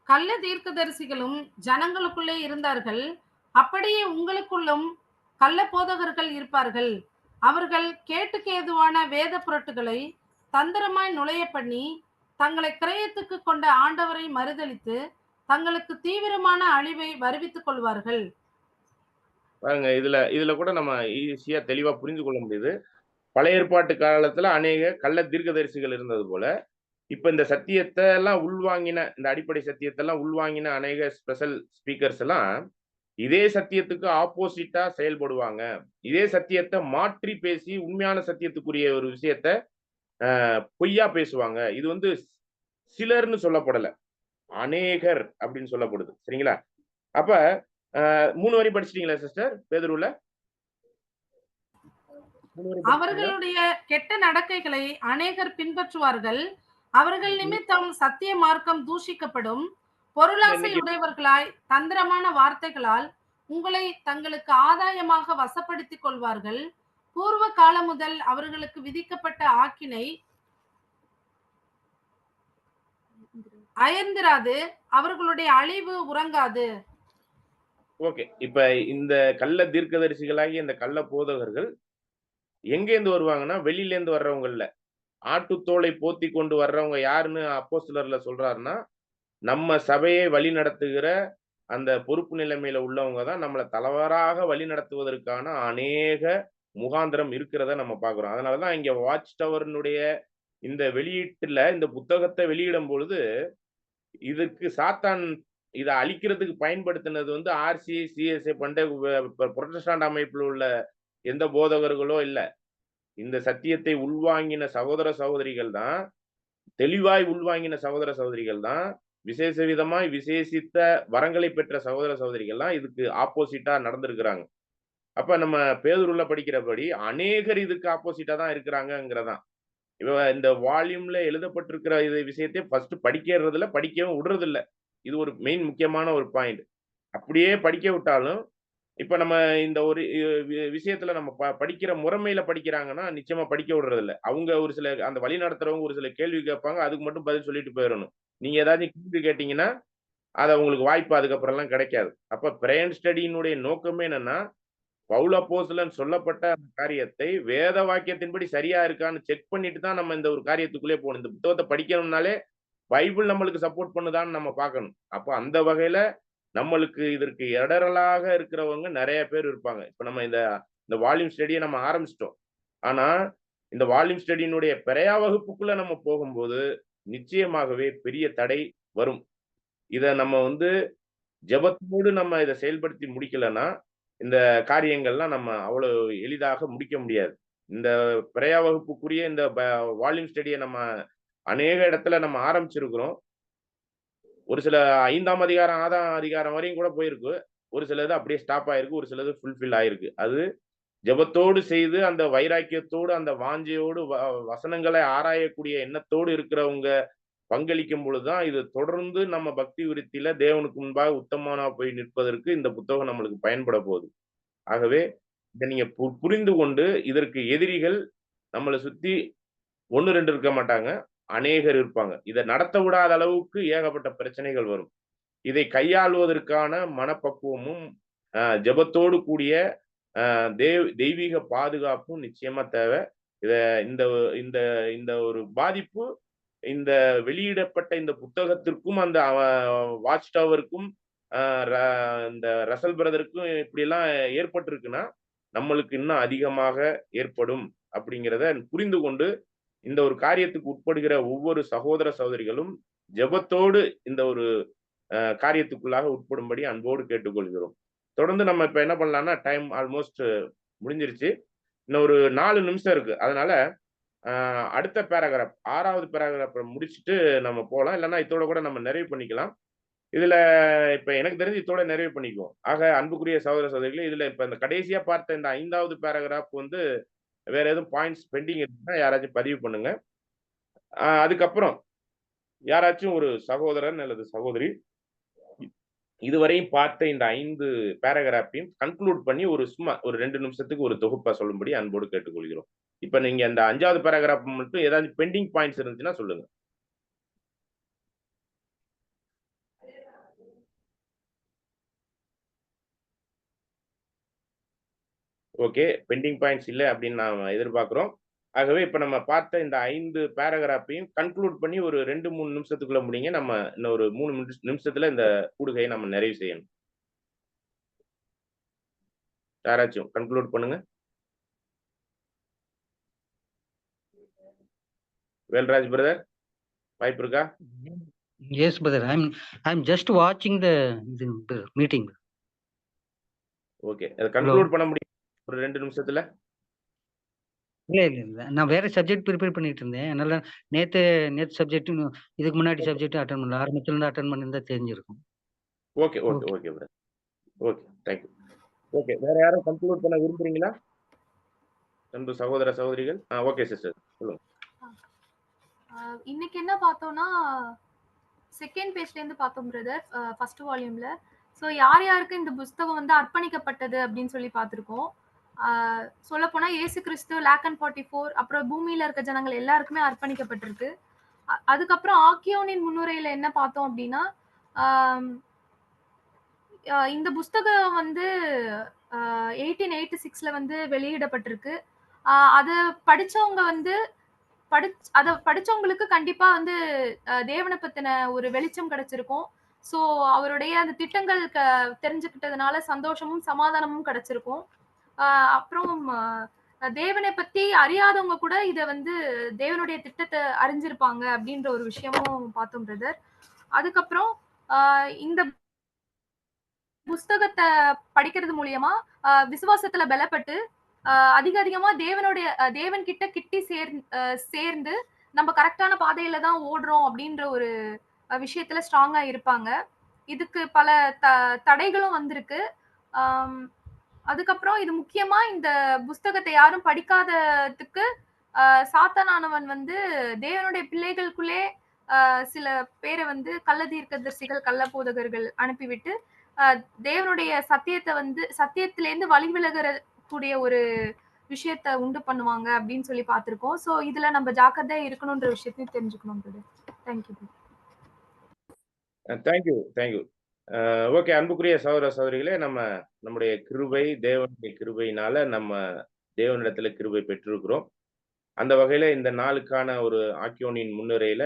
F: கள்ள தீர்க்கதரிசிகளும் ஜனங்களுக்குள்ளே இருந்தார்கள். அப்படியே உங்களுக்குள்ளும் கள்ள போதகர்கள் இருப்பார்கள். அவர்கள் கேட்டுக்கு ஏதுவான வேத புரட்டுகளை தந்திரமாய் நுழைய பண்ணி தங்களை கிரயத்துக்கு கொண்ட ஆண்டவரை மறுதலித்து தங்களுக்கு தீவிரமான அழிவை வருவித்துக் கொள்வார்கள்.
A: பாருங்க, இதுல கூட நம்ம ஈஸியா தெளிவா புரிந்து கொள்ள முடியுது. பழைய ஏற்பாட்டு காலத்துல அநேக கள்ள தீர்க்கதரிசிகள் இருந்தது போல, இப்ப இந்த சத்தியத்தை எல்லாம் உள்வாங்கின, இந்த அடிப்படை சத்தியத்தை எல்லாம் உள்வாங்கின அநேக ஸ்பெஷல் ஸ்பீக்கர்ஸ் எல்லாம் இதே சத்தியத்துக்கு ஆப்போசிட்டா செயல்படுவாங்க. இதே சத்தியத்தை மாற்றி பேசி உண்மையான சத்தியத்துக்குரிய ஒரு விஷயத்த பொய்யா பேசுவாங்க. இது வந்து சிலர்னு சொல்லப்படல, அநேகர் அப்படின்னு சொல்லப்படுது. சரிங்களா? அப்ப 3 வரி படிச்சிட்டீங்களா சிஸ்டர் பேதுருல? 3 வரி படிச்சிட்டீங்களா?
F: அவர்களுடைய கெட்ட நடக்கைகளை அநேகர் பின்பற்றுவார்கள். அவர்கள் நிமித்தம் சத்திய மார்க்கம் தூஷிக்கப்படும். பொருளாசை
A: இன்னைக்கு
F: உடையவர்களாய் தந்திரமான வார்த்தைகளால் உங்களை தங்களுக்கு ஆதாயமாக வசப்படுத்திக் கொள்வார்கள். பூர்வ காலம் முதல் அவர்களுக்கு விதிக்கப்பட்ட ஆக்கினை அயர்ந்திராது, அவர்களுடைய அழிவு உறங்காது.
A: ஓகே. இப்ப இந்த கள்ள தீர்க்கதரிசிகளாகிய இந்த கள்ள போதகர்கள் எங்கேருந்து வருவாங்கன்னா, வெளியில இருந்து வர்றவங்க இல்ல. ஆட்டுத்தோலை போத்தி கொண்டு வர்றவங்க யாருன்னு அப்போஸ்தலர்ல சொல்றாருன்னா, நம்ம சபையை வழி நடத்துகிற அந்த பொறுப்பு நிலைமையில உள்ளவங்க தான் நம்மள தவறாக வழி நடத்துவதற்கான அநேக முகாந்திரம் இருக்கிறத நம்ம பார்க்கிறோம். அதனாலதான் இங்க வாட்ச் டவர்னுடைய இந்த வெளியீட்டுல இந்த புத்தகத்தை வெளியிடும் பொழுது, இதற்கு சாத்தான் இத அழிக்கிறதுக்கு பயன்படுத்தினது வந்து ஆர்சிஐ, சிஎஸ்ஐ புரொட்டஸ்டாண்ட் அமைப்பில் உள்ள எந்த போதகர்களோ இல்ல. இந்த சத்தியத்தை உள்வாங்கின சகோதர சகோதரிகள் தான், தெளிவாய் உள்வாங்கின சகோதர சகோதரிகள் தான், விசேஷ விதமாய் விசேஷித்த வரங்களை பெற்ற சகோதர சகோதரிகள் தான் இதுக்கு ஆப்போசிட்டா நடந்திருக்கிறாங்க. அப்ப நம்ம பேதுருல படிக்கிறபடி அநேகர் இதுக்கு ஆப்போசிட்டா தான் இருக்கிறாங்கிறதான். இந்த வால்யூம்ல எழுதப்பட்டிருக்கிற இது விஷயத்தை ஃபர்ஸ்ட் படிக்கிறதுல படிக்கவும் விடுறதில்ல. இது ஒரு மெயின் முக்கியமான ஒரு பாயிண்ட். அப்படியே படிக்க விட்டாலும், இப்ப நம்ம இந்த ஒரு விஷயத்துல நம்ம படிக்கிற முறைமையில படிக்கிறாங்கன்னா நிச்சயமா படிக்க விடுறதில்ல. அவங்க ஒரு சில அந்த வழி நடத்துறவங்க ஒரு சில கேள்வி கேட்பாங்க. அதுக்கு மட்டும் பதில் சொல்லிட்டு போயிடணும். நீங்க ஏதாச்சும் கேள்வி கேட்டீங்கன்னா, அது உங்களுக்கு வாய்ப்பு அதுக்கப்புறம்லாம் கிடைக்காது. அப்ப பிரேயர் ஸ்டடியினுடைய நோக்கமே என்னன்னா, பவுல் அப்போஸ்தலன் சொல்லப்பட்ட அந்த காரியத்தை வேத வாக்கியத்தின்படி சரியா இருக்கான்னு செக் பண்ணிட்டு தான் நம்ம இந்த ஒரு காரியத்துக்குள்ளே போகணும். இந்த புத்தகத்தை படிக்கணும்னாலே பைபிள் நம்மளுக்கு சப்போர்ட் பண்ணுதான்னு நம்ம பார்க்கணும். அப்ப அந்த வகையில நம்மளுக்கு இதற்கு இடரலாக இருக்கிறவங்க நிறைய பேர் இருப்பாங்க. இப்ப நம்ம இந்த இந்த வால்யூம் ஸ்டடியை நம்ம ஆரம்பிச்சிட்டோம். ஆனா இந்த வால்யூம் ஸ்டடியினுடைய பிறையா வகுப்புக்குள்ள நம்ம போகும்போது நிச்சயமாகவே பெரிய தடை வரும். இத நம்ம வந்து ஜெபத்தோடு நம்ம இதை செயல்படுத்தி முடிக்கலன்னா, இந்த காரியங்கள்லாம் நம்ம அவ்வளவு எளிதாக முடிக்க முடியாது. இந்த பிறையா வகுப்புக்குரிய இந்த வால்யூம் ஸ்டடியை நம்ம அநேக இடத்துல நம்ம ஆரம்பிச்சிருக்கிறோம். ஒரு சில 5ஆம் அதிகாரம், 6ஆம் அதிகாரம் வரையும் கூட போயிருக்கு. ஒரு சிலது அப்படியே ஸ்டாப் ஆயிருக்கு. ஒரு சிலது ஃபுல்ஃபில் ஆயிருக்கு. அது ஜெபத்தோடு செய்து அந்த வைராக்கியத்தோடு அந்த வாஞ்சையோடு வசனங்களை ஆராயக்கூடிய எண்ணத்தோடு இருக்கிறவங்க பங்களிக்கும் பொழுதுதான் இது தொடர்ந்து நம்ம பக்தி விருத்தியில தேவனுக்கு முன்பாக உத்தமனா போய் நிற்பதற்கு இந்த புத்தகம் நம்மளுக்கு பயன்பட போகுது. ஆகவே இதை நீங்க புரிந்து கொண்டு இதற்கு எதிரிகள் நம்மளை சுத்தி 1, 2 இருக்க மாட்டாங்க, அநேகர் இருப்பாங்க. இதை நடத்த விடாத அளவுக்கு ஏகப்பட்ட பிரச்சனைகள் வரும். இதை கையாள்வதற்கான மனப்பக்குவமும் ஜெபத்தோடு கூடிய தெய்வீக பாதுகாப்பும் நிச்சயமா தேவை. இத இந்த இந்த இந்த ஒரு பாதிப்பு இந்த வெளியிடப்பட்ட இந்த புத்தகத்திற்கும் அந்த வாட்ச் டவருக்கும் இந்த ரசல் பிரதருக்கும் இப்படி எல்லாம் ஏற்பட்டிருக்குன்னா நம்மளுக்கு இன்னும் அதிகமாக ஏற்படும் அப்படிங்கிறத புரிந்து கொண்டு இந்த ஒரு காரியத்துக்கு உட்படுகிற ஒவ்வொரு சகோதர சகோதரிகளும் ஜெபத்தோடு இந்த ஒரு காரியத்துக்குள்ளாக உட்படும்படி அன்போடு கேட்டுக்கொள்கிறோம். தொடர்ந்து நம்ம இப்ப என்ன பண்ணலாம்னா, டைம் ஆல்மோஸ்ட் முடிஞ்சிருச்சு. இன்னும் ஒரு 4 நிமிஷம் இருக்கு. அதனால அடுத்த பேராகிராஃப் 6வது பேராகிராஃப் முடிச்சுட்டு நம்ம போகலாம். இல்லைன்னா இதோட கூட நம்ம நிறைவு பண்ணிக்கலாம். இதுல இப்ப எனக்கு தெரிஞ்சு இதோட நிறைவு பண்ணிக்குவோம். ஆக அன்புக்குரிய சகோதர சகோதரிகளே, இதுல இப்ப இந்த கடைசியா பார்த்த இந்த 5வது பேராகிராஃப் வந்து வேற எதுவும் பாயிண்ட்ஸ் பெண்டிங் இருக்குன்னா யாராச்சும் பதிவு பண்ணுங்க. அதுக்கப்புறம் யாராச்சும் ஒரு சகோதரன் அல்லது சகோதரி இதுவரையும் பார்த்த இந்த 5 பேராகிராஃபையும் கன்க்ளூட் பண்ணி சும்மா ஒரு 2 நிமிஷத்துக்கு ஒரு தொகுப்பா சொல்லும்படி அன்போடு கேட்டுக்கொள்கிறோம். இப்ப நீங்க அந்த 5வது பேராகிராஃப் மட்டும் ஏதாவது பெண்டிங் பாயிண்ட்ஸ் இருந்துச்சுன்னா சொல்லுங்க. ஓகே, பெண்டிங் பாயிண்ட்ஸ் இல்லை அப்படின்னு நாம எதிர்பார்க்கிறோம். ஆகவே இப்ப நம்ம பார்த்த இந்த 5 பேராகிராஃபையும் கன்க்ளூட் பண்ணி ஒரு 2-3 நிமிஷத்துக்குள்ள முடிங்க. நம்ம இன்னும் ஒரு 3 நிமிஷத்துல இந்த கூடுகையை நம்ம நிறைவு செய்யணும். யாராச்சும் கன்க்ளூட் பண்ணுங்க. வேல்ராஜ் பிரதர் வாய்ப்பு இருக்கா?
G: Yes, brother. I'm just watching the meeting.
A: Okay. அத கன்க்ளூட் பண்ண முடியும் ஒரு 2 நிமிஷத்துல?
G: இல்ல. நான் வேற சப்ஜெக்ட் ப்ரிப்பேர் பண்ணிட்டு இருந்தேன். அதனால நேத்து சப்ஜெக்ட் இதுக்கு முன்னாடி சப்ஜெக்ட் அட்டெண்ட் பண்ணல. ஆரம்பத்துல இருந்து அட்டெண்ட் பண்ணிருந்தா தெரிஞ்சிருக்கும்.
A: Okay brother. Okay. Thank you. Okay. வேற யாரும் கன்க்ளூட் பண்ண விரும்புறீங்களா? அன்பு சகோதர சகோதரிகள். ஓகே சிஸ்டர் சொல்லுங்க.
B: இன்னைக்கு என்ன பார்த்தோம்னா செகண்ட் பேஜ்ல இருந்து பார்த்தோம் பிரதர், ஃபர்ஸ்ட் வால்யூம்ல. ஸோ யார் யாருக்கு இந்த புஸ்தகம் வந்து அர்ப்பணிக்கப்பட்டது அப்படின்னு சொல்லி பார்த்துருக்கோம். சொல்ல போனா இயேசு கிறிஸ்து, லாக்கன் 44, அப்புறம் பூமியில இருக்க ஜனங்கள் எல்லாருக்குமே அர்ப்பணிக்கப்பட்டிருக்கு. அதுக்கப்புறம் ஆக்கியோனின் முன்னுரையில என்ன பார்த்தோம் அப்படின்னா, இந்த புஸ்தகம் வந்து 1886ல வந்து வெளியிடப்பட்டிருக்கு. அது படிச்சவங்க வந்து அத படிச்சவங்களுக்கு கண்டிப்பா வந்து தேவனை பத்தின ஒரு வெளிச்சம் கிடைச்சிருக்கும். சோ அவருடைய அந்த திட்டங்கள் தெரிஞ்சுக்கிட்டதுனால சந்தோஷமும் சமாதானமும் கிடைச்சிருக்கும். அப்புறம் தேவனை பத்தி அறியாதவங்க கூட இத வந்து தேவனுடைய திட்டத்தை அறிஞ்சிருப்பாங்க அப்படின்ற ஒரு விஷயமும் பார்த்தோம் பிரதர். அதுக்கப்புறம் இந்த புஸ்தகத்தை படிக்கிறது மூலியமா விசுவாசத்துல பலப்பட்டு அதிகமா தேவன் கிட்ட கிட்டி சேர்ந்து நம்ம கரெக்டான பாதையில தான் ஓடுறோம் அப்படின்ற ஒரு விஷயத்துல ஸ்ட்ராங்கா இருப்பாங்க. இதுக்கு பல தடைகளும் வந்திருக்கு. அதுக்கப்புறம் இது முக்கியமா இந்த புஸ்தகத்தை யாரும் படிக்காததுக்கு சாத்தானானவன் வந்து தேவனுடைய பிள்ளைகளுக்குள்ளே சில பேரை வந்து கள்ள தீர்க்கதரிசிகள், கள்ள போதகர்கள் அனுப்பிவிட்டு தேவனுடைய சத்தியத்தை வந்து சத்தியத்திலேருந்து வழி விலகிற கூடிய ஒரு விஷயத்த உண்டு பண்ணுவாங்க அப்படின்னு சொல்லி பார்த்திருக்கோம். சோ இதுல நம்ம ஜாக்கிரதையா இருக்கணும்ன்ற விஷயத்தையும் தெரிஞ்சுக்கணும்.
A: தேங்க்யூ. ஓகே. அன்புக்குரிய சகோதர சகோதரிகளே, நம்முடைய கிருபை, தேவனுடைய கிருபையினால நம்ம தேவனிடத்துல கிருபை பெற்றிருக்கிறோம். அந்த வகையில இந்த நாளுக்கான ஒரு ஆக்கியோனின் முன்னுரையில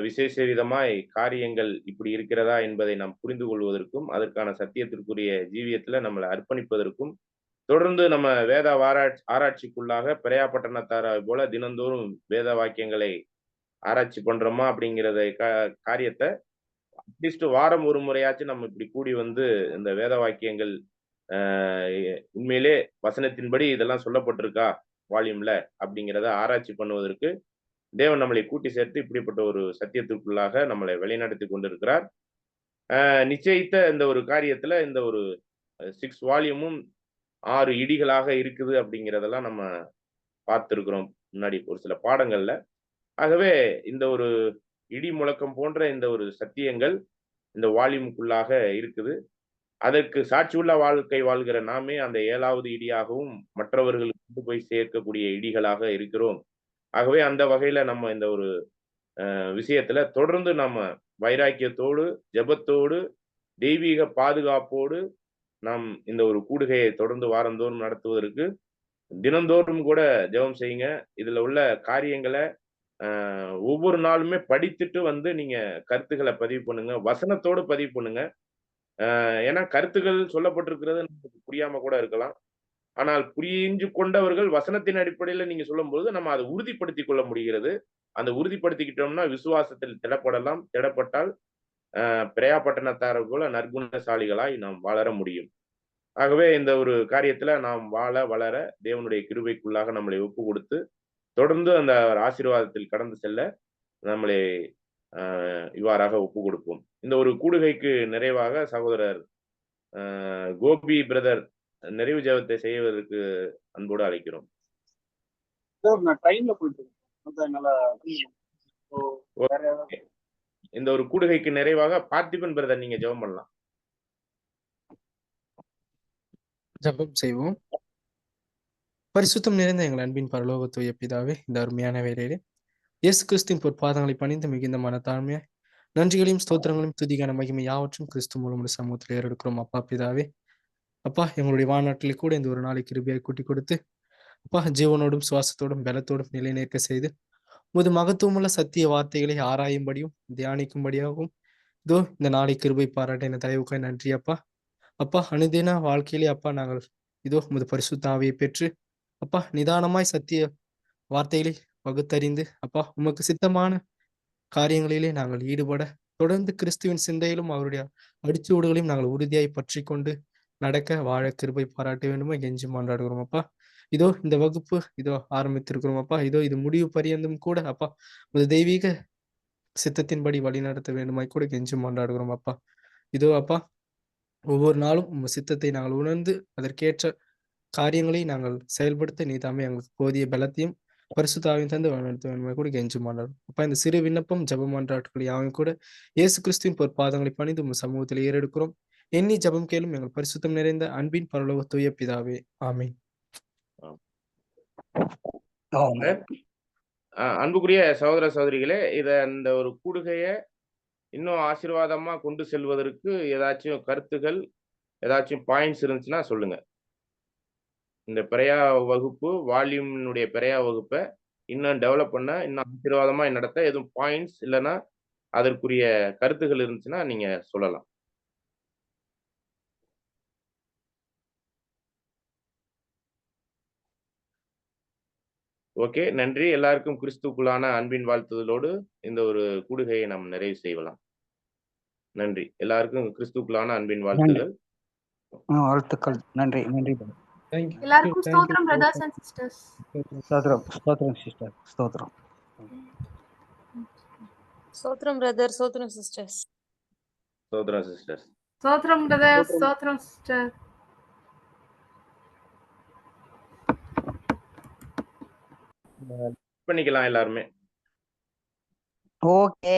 A: விசேஷ விதமாய் காரியங்கள் இப்படி இருக்கிறதா என்பதை நாம் புரிந்து கொள்வதற்கும், அதற்கான சத்தியத்திற்குரிய ஜீவியத்துல நம்மளை அர்ப்பணிப்பதற்கும், தொடர்ந்து நம்ம வேத ஆராய்ச்சிக்குள்ளாக பெரியா பட்டணத்தாரை போல தினந்தோறும் வேத வாக்கியங்களை ஆராய்ச்சி பண்றோமா அப்படிங்கிறத காரியத்தை அட்லீஸ்ட் வாரம் ஒரு முறையாச்சும் நம்ம இப்படி கூடி வந்து இந்த வேத வாக்கியங்கள் உண்மையிலே வசனத்தின்படி இதெல்லாம் சொல்லப்பட்டிருக்கா வால்யூம்ல அப்படிங்கிறத ஆராய்ச்சி பண்ணுவதற்கு தேவன் நம்மளை கூட்டி சேர்த்து இப்படிப்பட்ட ஒரு சத்தியத்திற்குள்ளாக நம்மளை வழிநடத்தி கொண்டிருக்கிறார். நிச்சயித்த இந்த ஒரு காரியத்துல இந்த ஒரு 6 வால்யூமும் 6 இடிகளாக இருக்குது அப்படிங்கிறதெல்லாம் நம்ம பார்த்துருக்கிறோம் முன்னாடி ஒரு சில பாடங்கள்ல. ஆகவே இந்த ஒரு இடி முழக்கம் போன்ற இந்த ஒரு சத்தியங்கள் இந்த வால்யூமுக்குள்ளாக இருக்குது. அதற்கு சாட்சியுள்ள வாழ்க்கை வாழ்கிற நாமே அந்த 7வது இடியாகவும் மற்றவர்களுக்கு கொண்டு போய் சேர்க்கக்கூடிய இடிகளாக இருக்கிறோம். ஆகவே அந்த வகையில நம்ம இந்த ஒரு விஷயத்துல தொடர்ந்து நம்ம வைராக்கியத்தோடு, ஜெபத்தோடு, தெய்வீக பாதுகாப்போடு நாம் இந்த ஒரு கூடுகையை தொடர்ந்து வாரந்தோறும் நடத்துவதற்கு தினந்தோறும் கூட ஜெபம் செய்யுங்க. இதுல உள்ள காரியங்களை ஒவ்வொரு நாளுமே படித்துட்டு வந்து நீங்க கருத்துக்களை பதிவு பண்ணுங்க. வசனத்தோடு பதிவு பண்ணுங்க. ஏன்னா கருத்துக்கள் சொல்லப்பட்டிருக்கிறது நமக்கு புரியாம கூட இருக்கலாம். ஆனால் புரிஞ்சு கொண்டவர்கள் வசனத்தின் அடிப்படையில நீங்க சொல்லும்போது நம்ம அதை உறுதிப்படுத்தி கொள்ள முடிகிறது. அந்த உறுதிப்படுத்திக்கிட்டோம்னா விசுவாசத்தில் திடப்படலாம். திடப்பட்டால் பெரியா பட்டணத்தாரை போல நற்குணசாலிகளாய் நாம் வளர முடியும். ஆகவே இந்த ஒரு காரியத்துல நாம் வளர தேவனுடைய கிருபைக்குள்ளாக நம்மளை ஒப்பு கொடுத்து தொடர்ந்து அந்த ஆசீர்வாதத்தில் கடந்து செல்ல நம்மளை இவ்வாறாக ஒப்பு கொடுப்போம். இந்த ஒரு கூடுகைக்கு நிறைவாக சகோதரர் கோபி பிரதர் நிறைவு ஜெபத்தை செய்வதற்கு அன்போடு அழைக்கிறோம். இந்த ஒரு கூடுகைக்கு நிறைவாக பார்த்திபன் பிரதர் நீங்க ஜெபம் பண்ணலாம்.
E: ஜெபம் செய்வோம். பரிசுத்தம் நிறைந்த எங்கள் அன்பின் பரலோக தூய பிதாவே, இந்த அருமையான வேளையிலே இயேசு கிறிஸ்துவின் பொற்பாதங்களை பணிந்து மிகுந்த மனத்தாழ்மையாய் நன்றிகளையும் ஸ்தோத்திரங்களையும் துதிக்கான மகிமை யாவற்றும் கிறிஸ்து மூலம் சமூகத்தில் ஏறெடுக்கிறோம். அப்பா பிதாவே, அப்பா எங்களுடைய வாழ்நாட்டிலே கூட இந்த ஒரு நாளை கிருபையாய் கூட்டி கொடுத்து அப்பா ஜீவனோடும் சுவாசத்தோடும் பலத்தோடும் நிலைநிற்க செய்து உமது மகத்துவமுள்ள சத்திய வார்த்தைகளை ஆராயும்படியும் தியானிக்கும்படியாகவும் இதோ இந்த நாளை கிருபை பாராட்டின தயவுக்காய் நன்றி அப்பா. அப்பா அனுதின வாழ்க்கையிலே அப்பா நாங்கள் இதோ உமது பரிசுத்த ஆவியை பெற்று அப்பா நிதானமாய் சத்திய வார்த்தைகளை பகுத்தறிந்து அப்பா உமக்கு சித்தமான காரியங்களிலே நாங்கள் ஈடுபட தொடர்ந்து கிறிஸ்துவின் சிந்தையிலும் அவருடைய அடிச்சுவடுகளையும் நாங்கள் உறுதியாய் பற்றி கொண்டு நடக்க வாழ கிருபை பாராட்ட வேண்டுமோ கெஞ்சி மாண்டாடுகிறோம் அப்பா. இதோ இந்த வகுப்பு இதோ ஆரம்பித்திருக்கிறோம் அப்பா. இதோ இது முடிவு பரியந்தம் கூட அப்பா ஒரு தெய்வீக சித்தத்தின்படி வழி நடத்த வேண்டுமாய் கூட கெஞ்சி மாண்டாடுகிறோம் அப்பா. இதோ அப்பா ஒவ்வொரு நாளும் உங்க சித்தத்தை நாங்கள் உணர்ந்து அதற்கேற்ற காரியங்களை நாங்கள் செயல்படுத்த நீ தாமே எங்களுக்கு போதிய பலத்தையும் பரிசுத்தாவையும் தந்து வழிநடத்த வேண்டுமாய் கூட கெஞ்சி மாண்டாடும் அப்பா. இந்த சிறு விண்ணப்பம் ஜபமான்றாட்கள் யாவும் கூட இயேசு கிறிஸ்துவின் பொற்பாதங்களை பணிந்து உங்க சமூகத்தில் ஏறெடுக்கிறோம். எண்ணி ஜபம் கேளும் எங்கள் பரிசுத்தம் நிறைந்த அன்பின் பரலோக தூய பிதாவே, ஆமென்.
A: அன்புக்குரிய சகோதர சகோதரிகளே, இந்த ஒரு கூடுகைய இன்னும் ஆசீர்வாதமா கொண்டு செல்வதற்கு ஏதாச்சும் கருத்துகள், ஏதாச்சும் பாயிண்ட்ஸ் இருந்துச்சுன்னா சொல்லுங்க. இந்த பிரயா வகுப்பு வால்யூமினுடைய பிரயா வகுப்பை இன்னும் டெவலப் பண்ண, இன்னும் ஆசீர்வாதமா நடத்த எதுவும் பாயிண்ட்ஸ் இல்லைன்னா அதற்குரிய கருத்துகள் இருந்துச்சுன்னா நீங்க சொல்லலாம். ஓகே, நன்றி. எல்லாருக்கும் கிறிஸ்துக்குள்ளான அன்பின் வாழ்த்துதலோடு இந்த ஒரு கூடுகையை நாம் நிறைவு செய்யலாம். நன்றி. எல்லாருக்கும் கிறிஸ்துக்குள்ளான அன்பின் வாழ்த்துதல்.
G: வாழ்த்துக்கள். நன்றி. நன்றி.
B: எல்லாருக்கும் ஸ்தோத்திரம் பிரதர்ஸ் அண்ட் சிஸ்டர்ஸ்.
G: ஸ்தோத்திரம். ஸ்தோத்திரம் சிஸ்டர். ஸ்தோத்திரம்.
H: ஸ்தோத்திரம் பிரதர், ஸ்தோத்திரம் சிஸ்டர்ஸ்.
A: ஸ்தோத்திரம் சிஸ்டர்ஸ்.
F: ஸ்தோத்திரம் பிரதர், ஸ்தோத்திரம் சிஸ்டர்.
A: பண்ணிக்கலாம் எல்லாருமே.
G: ஓகே.